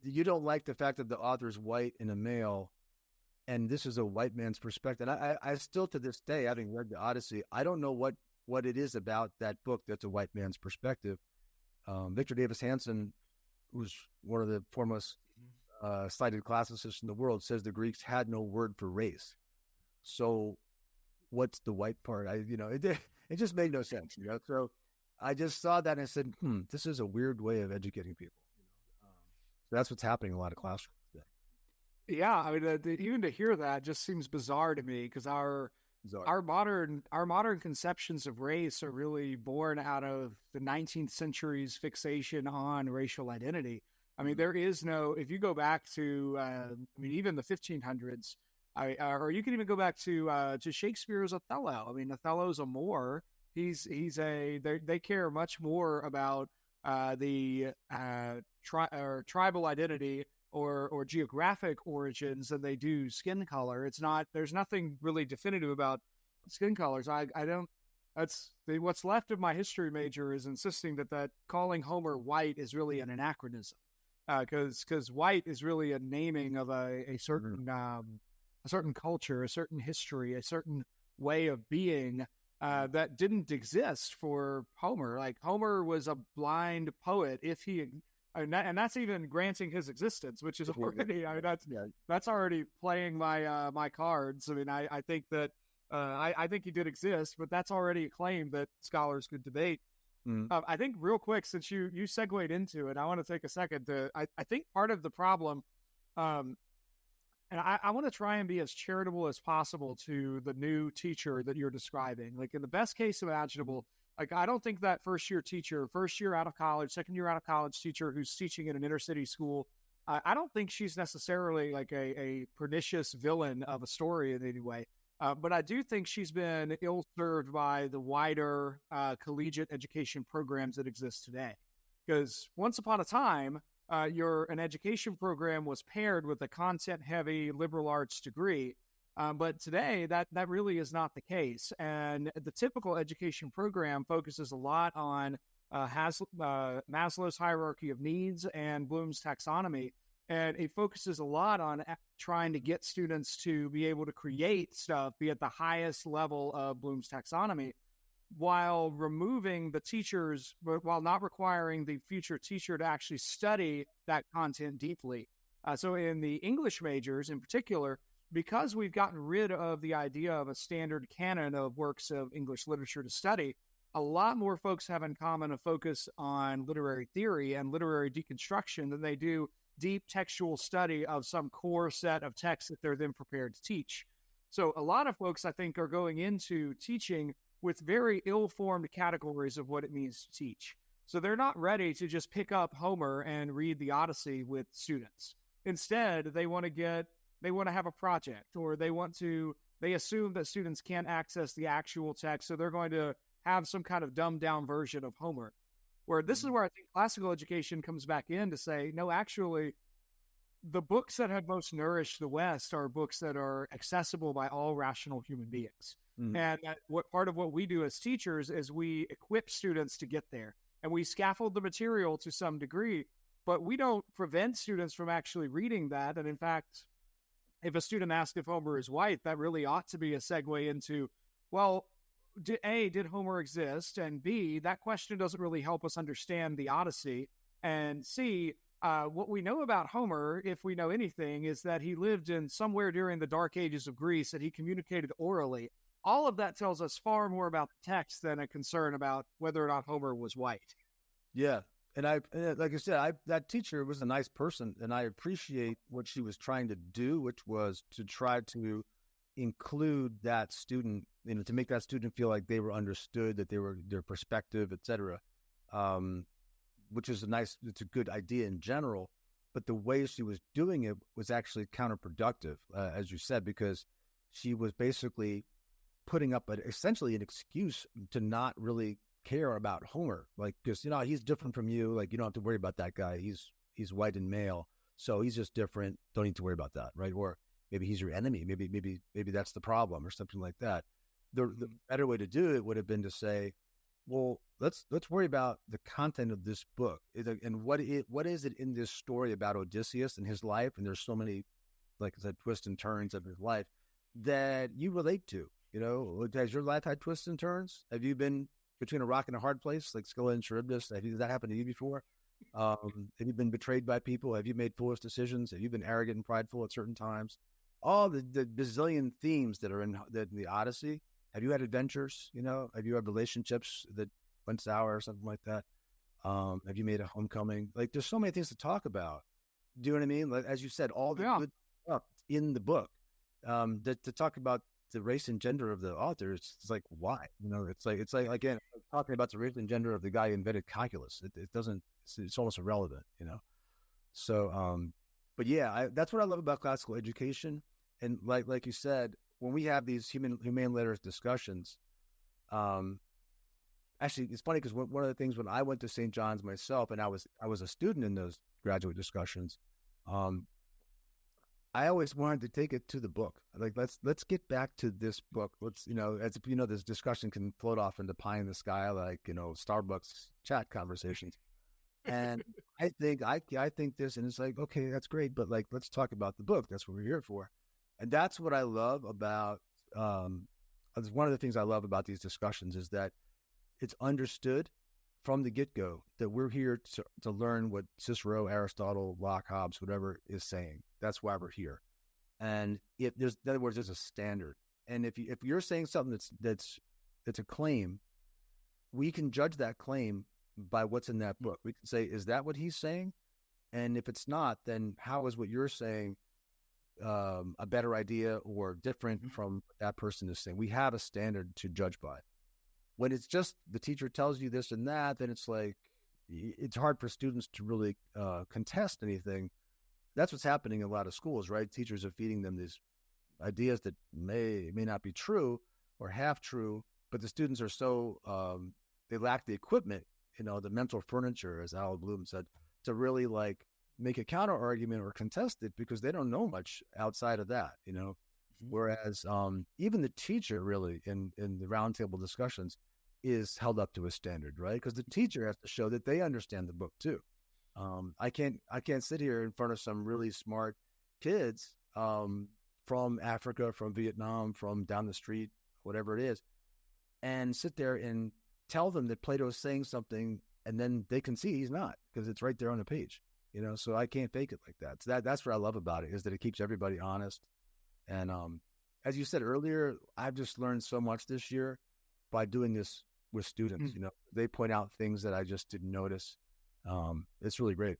you don't like the fact that the author is white and a male, and this is a white man's perspective. And I still, to this day, having read the Odyssey, I don't know what it is about that book that's a white man's perspective. Victor Davis Hanson, who's one of the foremost cited classicists in the world, says the Greeks had no word for race. So what's the white part? It just made no sense. So I just saw that and I said, this is a weird way of educating people. So that's what's happening in a lot of classrooms today. Yeah, I mean, even to hear that just seems bizarre to me, because our modern conceptions of race are really born out of the 19th century's fixation on racial identity. I mean, there is no, if you go back to, even the 1500s, Or you can even go back to Shakespeare's Othello. I mean, Othello's a Moor. They care much more about the tribal identity or geographic origins than they do skin color. There's nothing really definitive about skin colors. I don't. What's left of my history major is insisting that calling Homer white is really an anachronism, because white is really a naming of a certain culture, a certain history, a certain way of being that didn't exist for Homer. Like Homer was a blind poet, and that's even granting his existence, which is already that's already playing my cards. I mean, I think that I think he did exist, but that's already a claim that scholars could debate. I think real quick, since you segued into it, I want to take a second to. I think part of the problem. And I want to try and be as charitable as possible to the new teacher that you're describing. Like in the best case imaginable, like I don't think that first year teacher, first year out of college, second year out of college teacher who's teaching in an inner city school, I don't think she's necessarily like a pernicious villain of a story in any way. But I do think she's been ill-served by the wider collegiate education programs that exist today. Because once upon a time, an education program was paired with a content-heavy liberal arts degree. But today, that really is not the case. And the typical education program focuses a lot on Maslow's hierarchy of needs and Bloom's taxonomy. And it focuses a lot on trying to get students to be able to create stuff, be at the highest level of Bloom's taxonomy, while removing the teachers, while not requiring the future teacher to actually study that content deeply. So in the English majors in particular, because we've gotten rid of the idea of a standard canon of works of English literature to study, a lot more folks have in common a focus on literary theory and literary deconstruction than they do deep textual study of some core set of texts that they're then prepared to teach. So a lot of folks, I think, are going into teaching with very ill-formed categories of what it means to teach. So they're not ready to just pick up Homer and read the Odyssey with students. Instead, they want to have a project, or they assume that students can't access the actual text, so they're going to have some kind of dumbed-down version of Homer. Where this is where I think classical education comes back in to say, no, actually, the books that have most nourished the West are books that are accessible by all rational human beings. Mm-hmm. And part of what we do as teachers is we equip students to get there, and we scaffold the material to some degree, but we don't prevent students from actually reading that. And in fact, if a student asks if Homer is white, that really ought to be a segue into, well, did Homer exist? And B, that question doesn't really help us understand the Odyssey. And C, what we know about Homer, if we know anything, is that he lived in somewhere during the Dark Ages of Greece, and he communicated orally. All of that tells us far more about the text than a concern about whether or not Homer was white. Yeah. And like I said, that teacher was a nice person, and I appreciate what she was trying to do, which was to try to include that student, to make that student feel like they were understood, that their perspective, et cetera, which is it's a good idea in general. But the way she was doing it was actually counterproductive, as you said, because she was basically putting up essentially an excuse to not really care about Homer, like, because he's different from you, like you don't have to worry about that guy. He's white and male, so he's just different. Don't need to worry about that, right? Or maybe he's your enemy. Maybe that's the problem, or something like that. The better way to do it would have been to say, well, let's worry about the content of this book, and what is it in this story about Odysseus and his life. And there's so many, like I said, twists and turns of his life that you relate to. Has your life had twists and turns? Have you been between a rock and a hard place, like Scylla and Charybdis? Has that happened to you before? Have you been betrayed by people? Have you made foolish decisions? Have you been arrogant and prideful at certain times? All the bazillion themes that are in the Odyssey. Have you had adventures? Have you had relationships that went sour or something like that? Have you made a homecoming? Like, there's so many things to talk about. Do you know what I mean? Like, as you said, all the good stuff in the book. To talk about the race and gender of the author, it's like, why? It's like again, talking about the race and gender of the guy who invented calculus. It doesn't. It's almost irrelevant. So, but yeah, that's what I love about classical education. And like you said, when we have these humane letters discussions, actually, it's funny because one of the things when I went to St. John's myself, and I was a student in those graduate discussions, I always wanted to take it to the book. Like, let's get back to this book. Let's, as if, this discussion can float off into pie in the sky, like, Starbucks chat conversations. And I think this, and it's like, okay, that's great, but like, let's talk about the book. That's what we're here for. And that's what I love about, it's one of the things I love about these discussions is that it's understood from the get-go that we're here to learn what Cicero, Aristotle, Locke, Hobbes, whatever is saying. That's why we're here. And in other words, there's a standard. And if you're saying something that's a claim, we can judge that claim by what's in that book. We can say, is that what he's saying? And if it's not, then how is what you're saying a better idea or different from what that person is saying? We have a standard to judge by. When it's just the teacher tells you this and that, then it's like, it's hard for students to really contest anything. That's what's happening in a lot of schools, right? Teachers are feeding them these ideas that may not be true or half true, but the students are so, they lack the equipment, the mental furniture, as Al Bloom said, to really like make a counter argument or contest it because they don't know much outside of that, Whereas even the teacher really in the roundtable discussions is held up to a standard, right? Because the teacher has to show that they understand the book too. I can't sit here in front of some really smart kids from Africa, from Vietnam, from down the street, whatever it is, and sit there and tell them that Plato is saying something, and then they can see he's not because it's right there on the page. So I can't fake it like that. So that's what I love about it, is that it keeps everybody honest. And as you said earlier, I've just learned so much this year by doing this with students. They point out things that I just didn't notice. It's really great.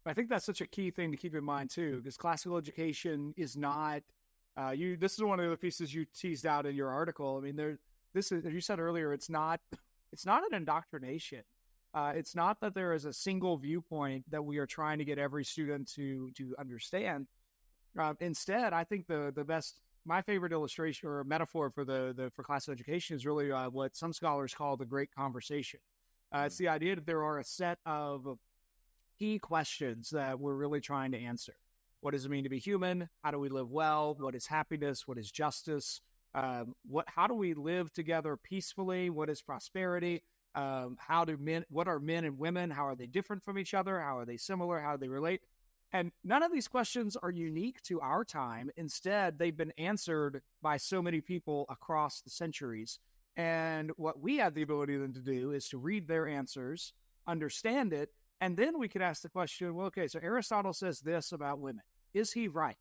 I think that's such a key thing to keep in mind too, because classical education is not. This is one of the pieces you teased out in your article. I mean, this is, as you said earlier, it's not an indoctrination. It's not that there is a single viewpoint that we are trying to get every student to understand. Instead, I think my favorite illustration or metaphor for classical education is really what some scholars call the great conversation. It's the idea that there are a set of key questions that we're really trying to answer. What does it mean to be human? How do we live well? What is happiness? What is justice? How do we live together peacefully? What is prosperity? What are men and women? How are they different from each other? How are they similar? How do they relate? And none of these questions are unique to our time. Instead, they've been answered by so many people across the centuries. And what we have the ability then to do is to read their answers, understand it, and then we could ask the question, well, okay, so Aristotle says this about women. Is he right?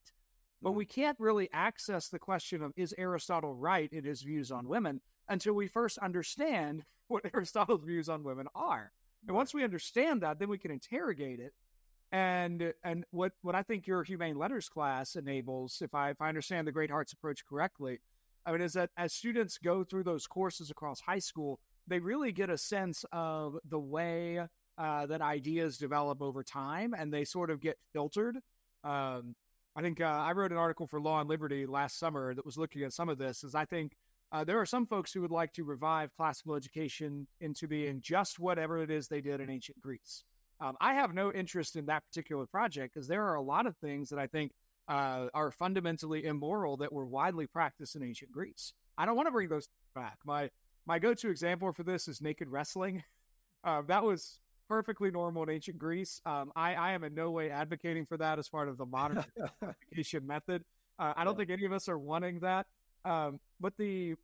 But we can't really access the question of, is Aristotle right in his views on women, until we first understand what Aristotle's views on women are. And once we understand that, then we can interrogate it. And what I think your humane letters class enables, if I understand the Great Hearts approach correctly, is that as students go through those courses across high school, they really get a sense of the way that ideas develop over time, and they sort of get filtered. I think I wrote an article for Law and Liberty last summer that was looking at some of this, as I think there are some folks who would like to revive classical education into being just whatever it is they did in ancient Greece. I have no interest in that particular project because there are a lot of things that I think are fundamentally immoral that were widely practiced in ancient Greece. I don't want to bring those back. My go-to example for this is naked wrestling. That was perfectly normal in ancient Greece. I am in no way advocating for that as part of the modern education method. I don't think any of us are wanting that. But the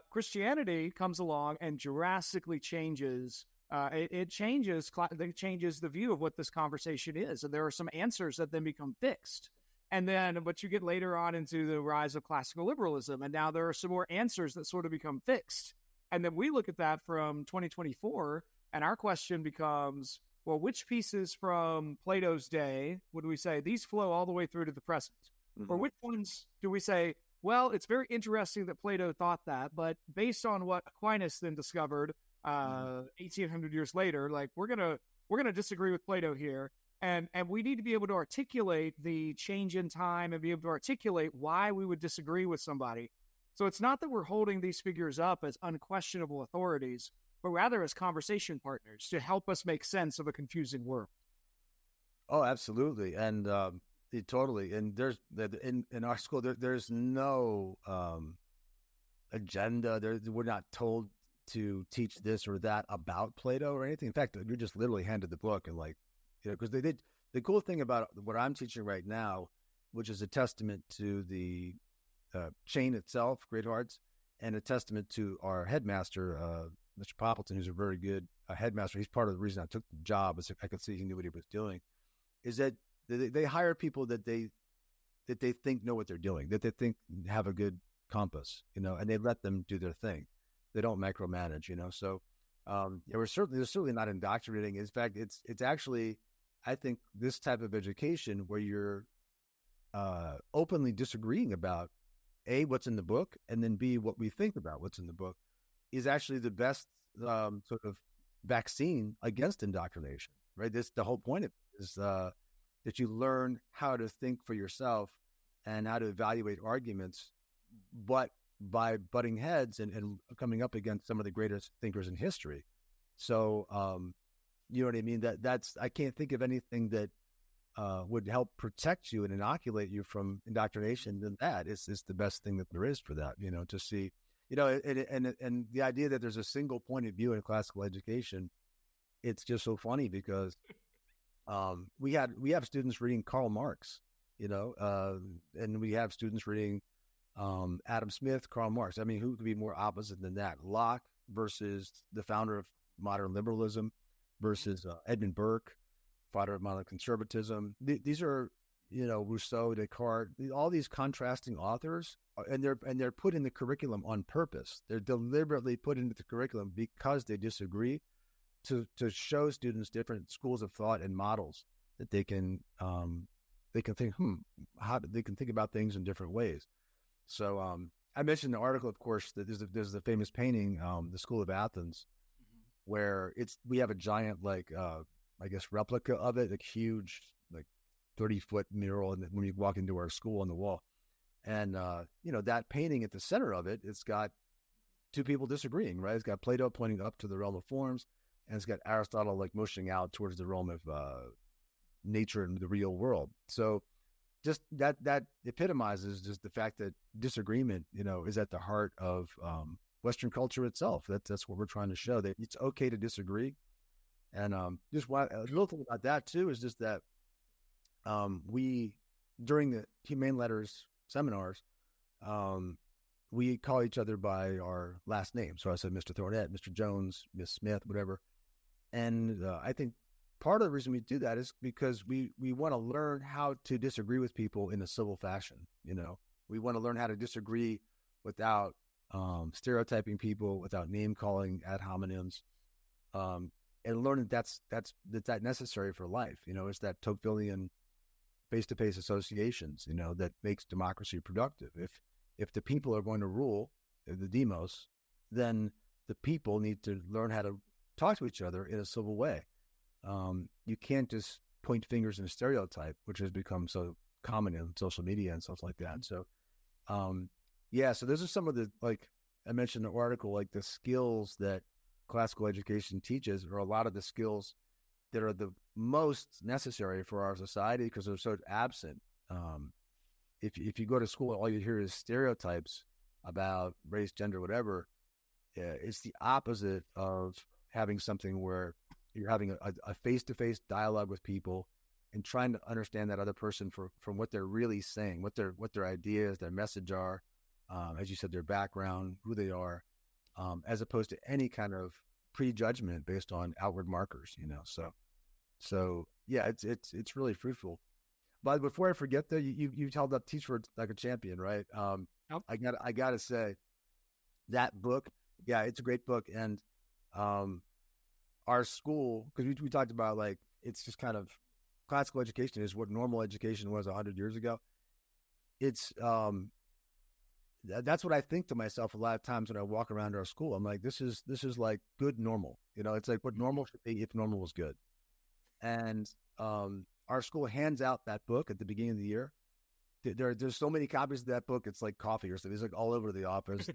Christianity comes along and drastically changes. It changes the view of what this conversation is, and there are some answers that then become fixed. And then, but you get later on into the rise of classical liberalism, and now there are some more answers that sort of become fixed. And then we look at that from 2024, and our question becomes, well, which pieces from Plato's day would we say these flow all the way through to the present? Mm-hmm. Or which ones do we say, well, it's very interesting that Plato thought that, but based on what Aquinas then discovered 1,800 years later, like we're gonna disagree with Plato here. And we need to be able to articulate the change in time and be able to articulate why we would disagree with somebody. So it's not that we're holding these figures up as unquestionable authorities, but rather as conversation partners to help us make sense of a confusing world. Oh, absolutely. And totally. And there's in our school, there's no agenda. We're not told to teach this or that about Plato or anything. In fact, you're just literally handed the book and like, because they did the cool thing about what I'm teaching right now, which is a testament to the chain itself, Great Hearts, and a testament to our headmaster, Mr. Poppleton, who's a very good headmaster. He's part of the reason I took the job, is I could see he knew what he was doing. Is that they hire people that they think know what they're doing, that they think have a good compass, and they let them do their thing. They don't micromanage, So yeah, they're certainly not indoctrinating. In fact, it's actually, I think, this type of education where you're openly disagreeing about A, what's in the book, and then B, what we think about what's in the book, is actually the best sort of vaccine against indoctrination, right? The whole point of it is that you learn how to think for yourself and how to evaluate arguments, but by butting heads and coming up against some of the greatest thinkers in history. So, you know what I mean? That's I can't think of anything that would help protect you and inoculate you from indoctrination than that. It's the best thing that there is for that, to see, and the idea that there's a single point of view in classical education, it's just so funny because we have students reading Karl Marx, and we have students reading Adam Smith, Karl Marx. I mean, who could be more opposite than that? Locke versus the founder of modern liberalism versus Edmund Burke, father of modern conservatism. These are, Rousseau, Descartes, all these contrasting authors, and they're put in the curriculum on purpose. They're deliberately put into the curriculum because they disagree, to show students different schools of thought and models that they can think how they can think about things in different ways. So I mentioned the article, of course, that there's the famous painting, the School of Athens, where we have a giant, I guess, replica of it, a huge, 30-foot mural, and when you walk into our school on the wall. And, that painting at the center of it, it's got two people disagreeing, right? It's got Plato pointing up to the realm of forms, and it's got Aristotle motioning out towards the realm of nature and the real world. So just that epitomizes just the fact that disagreement, is at the heart of Western culture itself. That's what we're trying to show, that it's okay to disagree. And just a little thing about that too is just that we, during the Humane Letters seminars, we call each other by our last name. So I said Mr. Thornett, Mr. Jones, Miss Smith, whatever. And I think part of the reason we do that is because we want to learn how to disagree with people in a civil fashion. We want to learn how to disagree without stereotyping people, without name calling ad hominems, and learn that's necessary for life. It's that Tocquevillian face-to-face associations, that makes democracy productive. If the people are going to rule, the demos, then the people need to learn how to talk to each other in a civil way. You can't just point fingers and stereotype, which has become so common in social media and stuff like that. So, so those are some of the, I mentioned in the article, the skills that classical education teaches are a lot of the skills that are the most necessary for our society because they're so absent. If you go to school, all you hear is stereotypes about race, gender, whatever. It's the opposite of having something where you're having a face-to-face dialogue with people and trying to understand that other person from what they're really saying, what their ideas, their message are, as you said, their background, who they are, as opposed to any kind of prejudgment based on outward markers, So yeah, it's really fruitful. But before I forget, though, you held up Teach for like a champion, right? Yep. I gotta say that book, yeah, it's a great book, and our school, because we talked about it's just kind of classical education is what normal education was 100 years ago. It's that's what I think to myself a lot of times when I walk around our school. I'm like, this is like good normal, it's like what normal should be if normal was good. And our school hands out that book at the beginning of the year. There's so many copies of that book. It's like coffee or something. It's like all over the office.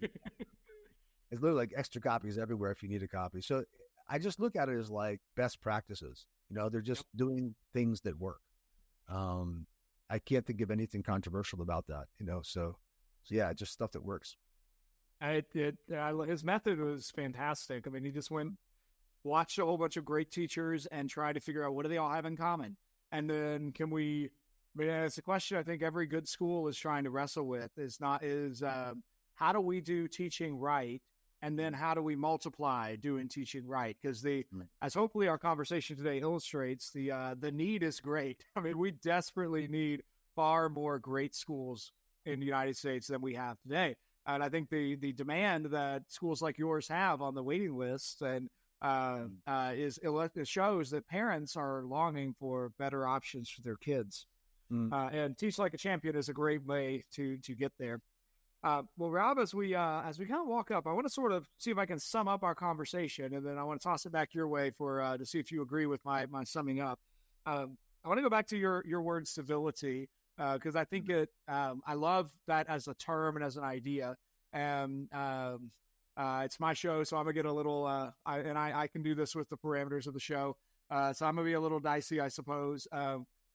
It's literally like extra copies everywhere if you need a copy. So I just look at it as like best practices. They're just doing things that work. I can't think of anything controversial about that, so yeah, just stuff that works. His method was fantastic. I mean, he just watched a whole bunch of great teachers and tried to figure out what do they all have in common. And then it's a question I think every good school is trying to wrestle with how do we do teaching right? And then how do we multiply doing teaching right? Because as hopefully our conversation today illustrates, the need is great. I mean, we desperately need far more great schools in the United States than we have today. And I think the demand that schools like yours have on the waiting list and it shows that parents are longing for better options for their kids. And Teach Like a Champion is a great way to get there. Well, Rob, as we kind of walk up, I want to sort of see if I can sum up our conversation, and then I want to toss it back your way to see if you agree with my summing up. I want to go back to your word civility, because I think I love that as a term and as an idea. And it's my show, so I'm gonna get a little, I can do this with the parameters of the show. So I'm gonna be a little dicey, I suppose,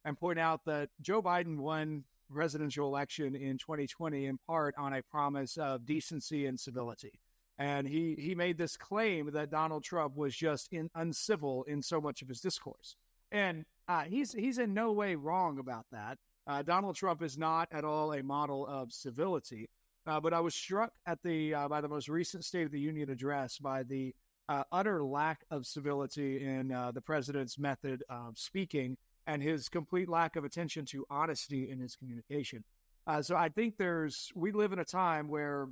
and point out that Joe Biden won presidential election in 2020 in part on a promise of decency and civility. And he made this claim that Donald Trump was just uncivil in so much of his discourse. And he's in no way wrong about that. Donald Trump is not at all a model of civility. But I was struck by the most recent State of the Union address by the utter lack of civility in the president's method of speaking and his complete lack of attention to honesty in his communication. So I think we live in a time where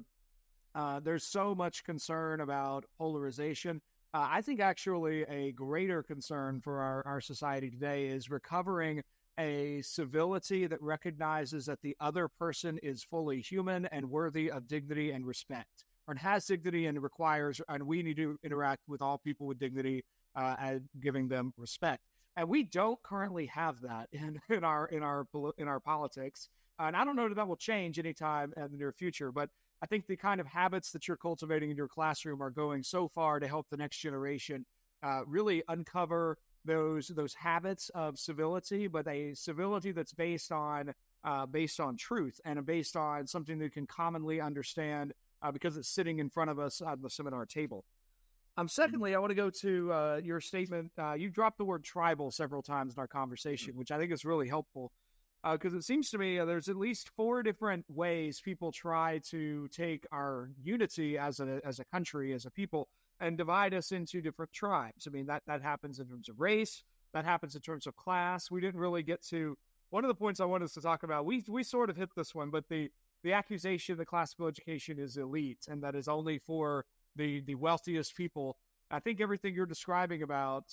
there's so much concern about polarization. I think actually a greater concern for our society today is recovering a civility that recognizes that the other person is fully human and worthy of dignity and respect, or has dignity and we need to interact with all people with dignity and giving them respect. And we don't currently have that in our politics. And I don't know that will change anytime in the near future, but I think the kind of habits that you're cultivating in your classroom are going so far to help the next generation really uncover those habits of civility, but a civility that's based on truth and based on something that can commonly understand because it's sitting in front of us on the seminar table. Secondly, I want to go to your statement. You dropped the word tribal several times in our conversation, which I think is really helpful because it seems to me there's at least 4 different ways people try to take our unity as a country, as a people, and divide us into different tribes. I mean, that happens in terms of race. That happens in terms of class. We didn't really get to one of the points I wanted us to talk about. We sort of hit this one, but the accusation that classical education is elite and that is only for the wealthiest people. I think everything you're describing about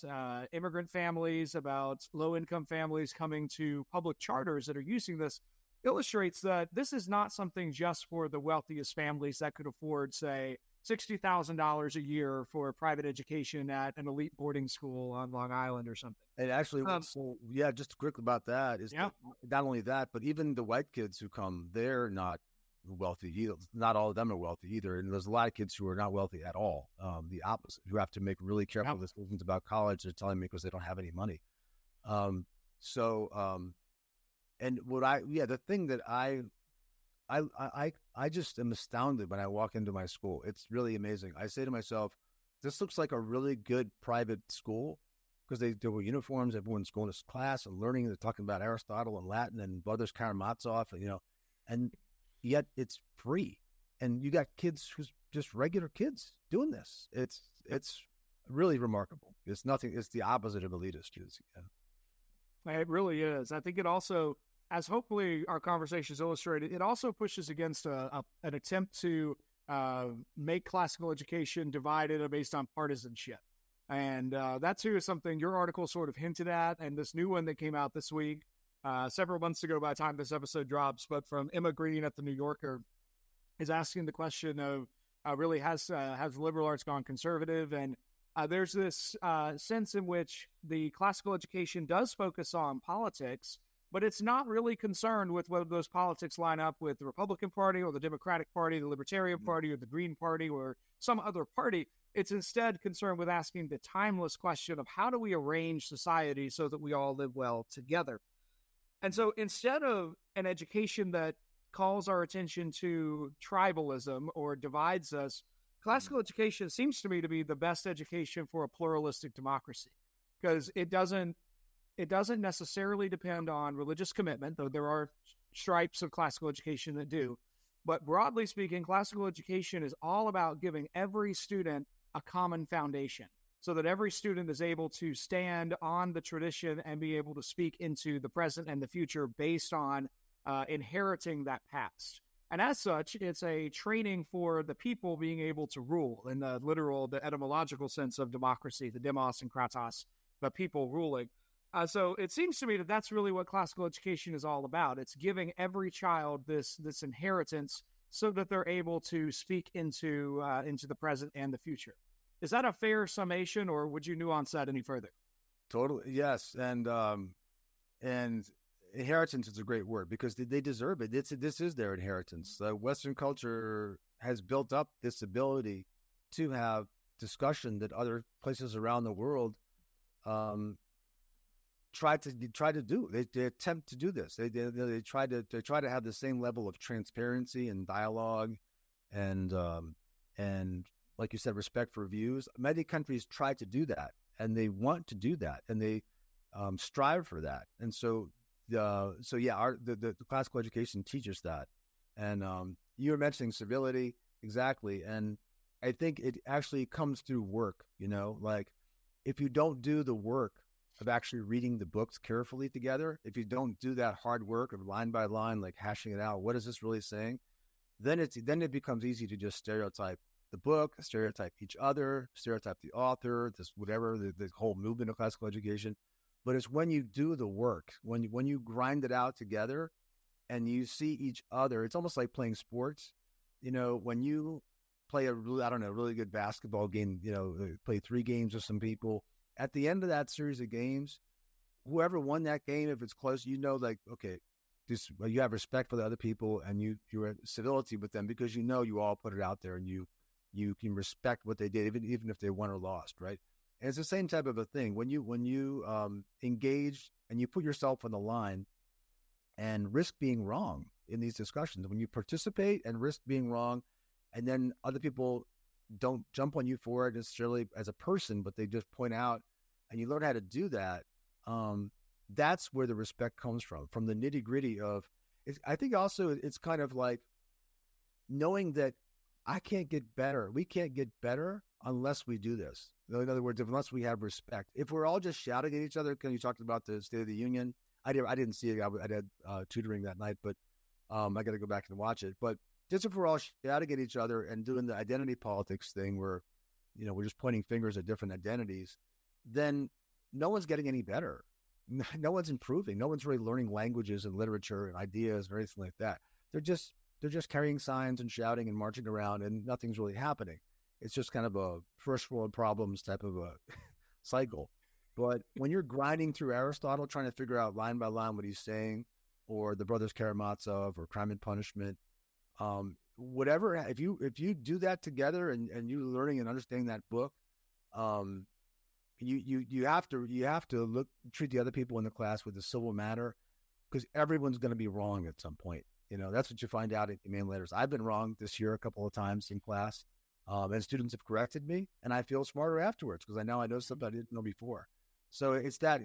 immigrant families, about low-income families coming to public charters that are using this illustrates that this is not something just for the wealthiest families that could afford, say, $60,000 a year for private education at an elite boarding school on Long Island or something. And actually, just quick about that is not only that, but even the white kids who come, they're not wealthy either. Not all of them are wealthy either. And there's a lot of kids who are not wealthy at all. The opposite, who have to make really careful decisions about college. They're telling me because they don't have any money. And the thing that I just am astounded when I walk into my school. It's really amazing. I say to myself, this looks like a really good private school because there were uniforms. Everyone's going to class and learning. They're talking about Aristotle and Latin and Brothers Karamazov, and yet it's free. And you got kids who's just regular kids doing this. It's really remarkable. It's nothing. It's the opposite of elitist. It really is. I think it also, as hopefully our conversations illustrated, it also pushes against an attempt to make classical education divided based on partisanship. And that too is something your article sort of hinted at. And this new one that came out this week, several months ago by the time this episode drops, but from Emma Green at the New Yorker, is asking the question of really has liberal arts gone conservative? And There's this sense in which the classical education does focus on politics, but it's not really concerned with whether those politics line up with the Republican Party or the Democratic Party, the Libertarian Party or the Green Party or some other party. It's instead concerned with asking the timeless question of how do we arrange society so that we all live well together? And so instead of an education that calls our attention to tribalism or divides us, classical education seems to me to be the best education for a pluralistic democracy, because it doesn't necessarily depend on religious commitment, though there are stripes of classical education that do. But broadly speaking, classical education is all about giving every student a common foundation so that every student is able to stand on the tradition and be able to speak into the present and the future based on inheriting that past. And as such, it's a training for the people being able to rule in the literal, the etymological sense of democracy, the demos and kratos, the people ruling. So it seems to me that that's really what classical education is all about. It's giving every child this inheritance so that they're able to speak into the present and the future. Is that a fair summation, or would you nuance that any further? Totally, yes, and inheritance is a great word because they deserve it. This is their inheritance. Western culture has built up this ability to have discussion that other places around the world try to do. They attempt to do this. They try to have the same level of transparency and dialogue, and like you said, respect for views. Many countries try to do that, and they want to do that, and they strive for that. And so the classical education teaches that. And you were mentioning civility, exactly. And I think it actually comes through work. Like if you don't do the work of actually reading the books carefully together, if you don't do that hard work of line by line, like hashing it out, what is this really saying? Then it becomes easy to just stereotype the book, stereotype each other, stereotype the author, this whatever, the whole movement of classical education. But it's when you do the work, when you grind it out together and you see each other, it's almost like playing sports. When you play a really good basketball game, play 3 games with some people, at the end of that series of games, whoever won that game, if it's close, like, okay, you have respect for the other people and you're at civility with them because you all put it out there and you can respect what they did, even if they won or lost, right? And it's the same type of a thing. When you engage and you put yourself on the line and risk being wrong in these discussions, when you participate and risk being wrong, and then other people don't jump on you for it necessarily as a person, but they just point out, and you learn how to do that, that's where the respect comes from the nitty gritty of it. I think also it's kind of like knowing that I can't get better. We can't get better unless we do this. In other words, unless we have respect. If we're all just shouting at each other, because you talked about the State of the Union, I didn't see it. I had tutoring that night, but I got to go back and watch it. But just if we're all shouting at each other and doing the identity politics thing, where we're just pointing fingers at different identities, then no one's getting any better. No one's improving. No one's really learning languages and literature and ideas or anything like that. They're just carrying signs and shouting and marching around, and nothing's really happening. It's just kind of a first world problems type of a cycle. But when you're grinding through Aristotle, trying to figure out line by line what he's saying, or the Brothers Karamazov, or Crime and Punishment, whatever, if you do that together and you're learning and understanding that book, you have to treat the other people in the class with a civil manner, because everyone's going to be wrong at some point. That's what you find out in humane letters. I've been wrong this year a couple of times in class, and students have corrected me, and I feel smarter afterwards because I know something I didn't know before. So it's that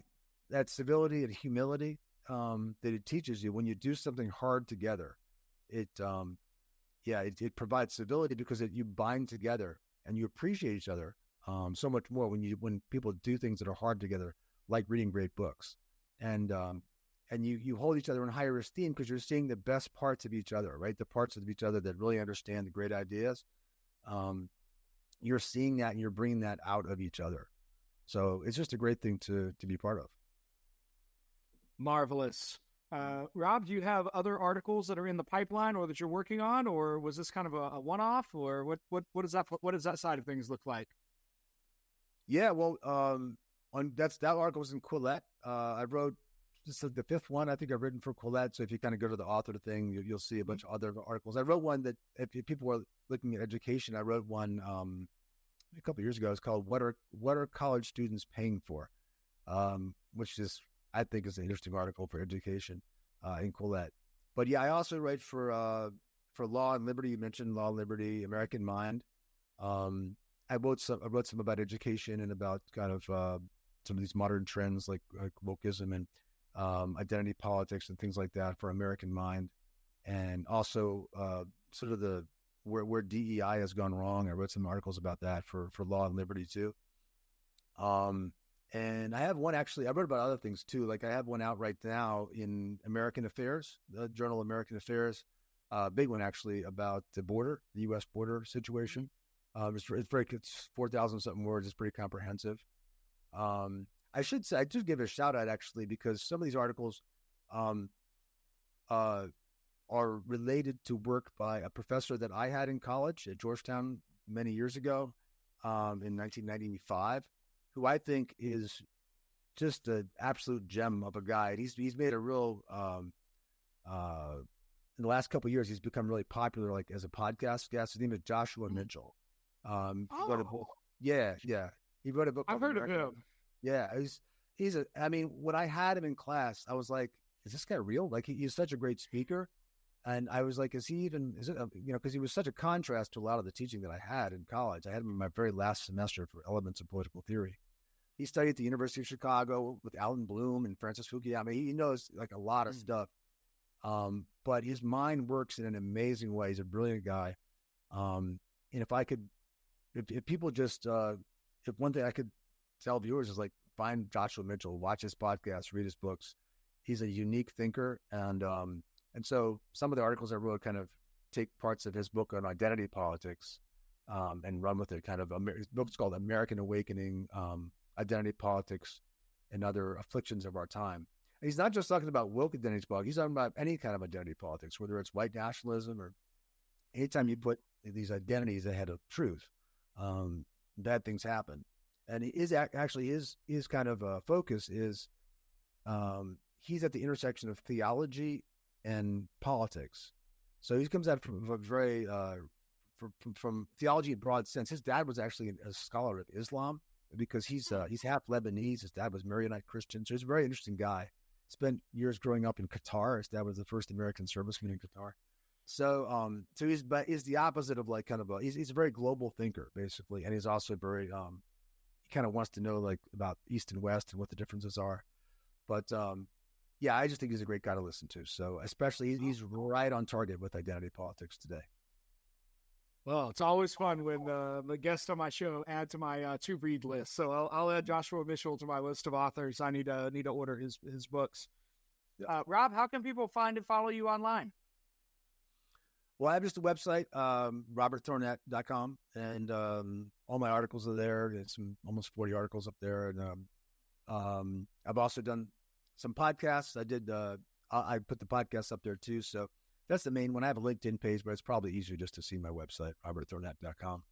civility and humility that it teaches you when you do something hard together. It provides civility because you bind together and you appreciate each other so much more when people do things that are hard together, like reading great books, and you hold each other in higher esteem because you're seeing the best parts of each other, right? The parts of each other that really understand the great ideas. You're seeing that and you're bringing that out of each other. So it's just a great thing to be part of. Marvelous. Rob, do you have other articles that are in the pipeline or that you're working on, or was this kind of a one-off, or what does that side of things look like? Yeah, well, that article was in Quillette. I wrote this is the fifth one I think I've written for Quillette. So if you kind of go to the author thing, you'll see a bunch of other articles. I wrote one that if people were looking at education, I wrote one a couple of years ago. It's called "What are college students paying for?" Which is I think is an interesting article for education in Quillette. But yeah, I also write for Law and Liberty. You mentioned Law and Liberty, American Mind. I wrote some about education and about kind of some of these modern trends like wokeism and identity politics and things like that for American Mind, and also sort of the where DEI has gone wrong. I wrote some articles about that for Law and Liberty too. And I have one actually. I wrote about other things too. Like I have one out right now in American Affairs, the journal American Affairs, big one actually about the U.S. border situation. It's 4,000 something words. It's pretty comprehensive. I should say, I just give a shout out actually, because some of these articles are related to work by a professor that I had in college at Georgetown many years ago, in 1995, who I think is just an absolute gem of a guy. He's made a real, in the last couple of years, he's become really popular, like as a podcast guest. His name is Joshua Mitchell. He wrote a book. Yeah. He wrote a book. I've heard of him. Yeah. I mean, when I had him in class, I was like, is this guy real? Like he's such a great speaker. And I was like, because he was such a contrast to a lot of the teaching that I had in college. I had him in my very last semester for Elements of Political Theory. He studied at the University of Chicago with Alan Bloom and Francis Fukuyama. He knows like a lot of stuff. But his mind works in an amazing way. He's a brilliant guy. And if people just, if one thing I could tell viewers is like, find Joshua Mitchell, watch his podcast, read his books. He's a unique thinker. And so some of the articles I wrote kind of take parts of his book on identity politics, and run with it. His book's called American Awakening, Identity Politics and Other Afflictions of Our Time. And he's not just talking about woke identity politics. He's talking about any kind of identity politics, whether it's white nationalism or anytime you put these identities ahead of truth, bad things happen. And his kind of focus is he's at the intersection of theology and politics. So he comes out from a very from theology in broad sense. His dad was actually a scholar of Islam because he's half Lebanese. His dad was Maronite Christian, so he's a very interesting guy. Spent years growing up in Qatar. His dad was the first American serviceman in Qatar. So he's the opposite of like kind of he's a very global thinker basically, and he's also very he kind of wants to know like about East and West and what the differences are. But yeah, I just think he's a great guy to listen to. So especially he's right on target with identity politics today. Well, it's always fun when the guests on my show add to my to read list. So I'll add Joshua Mitchell to my list of authors. I need to order his books. Rob, how can people find and follow you online? Well, I have just a website, robertthornett.com, and all my articles are there. There's almost 40 articles up there, and I've also done some podcasts. I put the podcasts up there too. So that's the main one. I have a LinkedIn page, but it's probably easier just to see my website, robertthornett.com.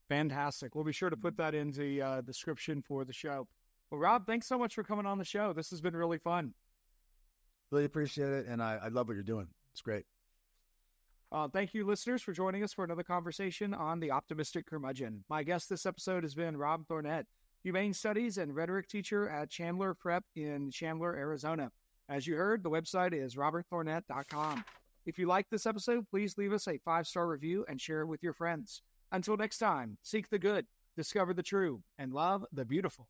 Fantastic. We'll be sure to put that in the description for the show. Well, Rob, thanks so much for coming on the show. This has been really fun. Really appreciate it, and I love what you're doing. It's great. Thank you, listeners, for joining us for another conversation on The Optimistic Curmudgeon. My guest this episode has been Rob Thornett, Humane Studies and Rhetoric Teacher at Chandler Prep in Chandler, Arizona. As you heard, the website is robertthornett.com. If you like this episode, please leave us a 5-star review and share it with your friends. Until next time, seek the good, discover the true, and love the beautiful.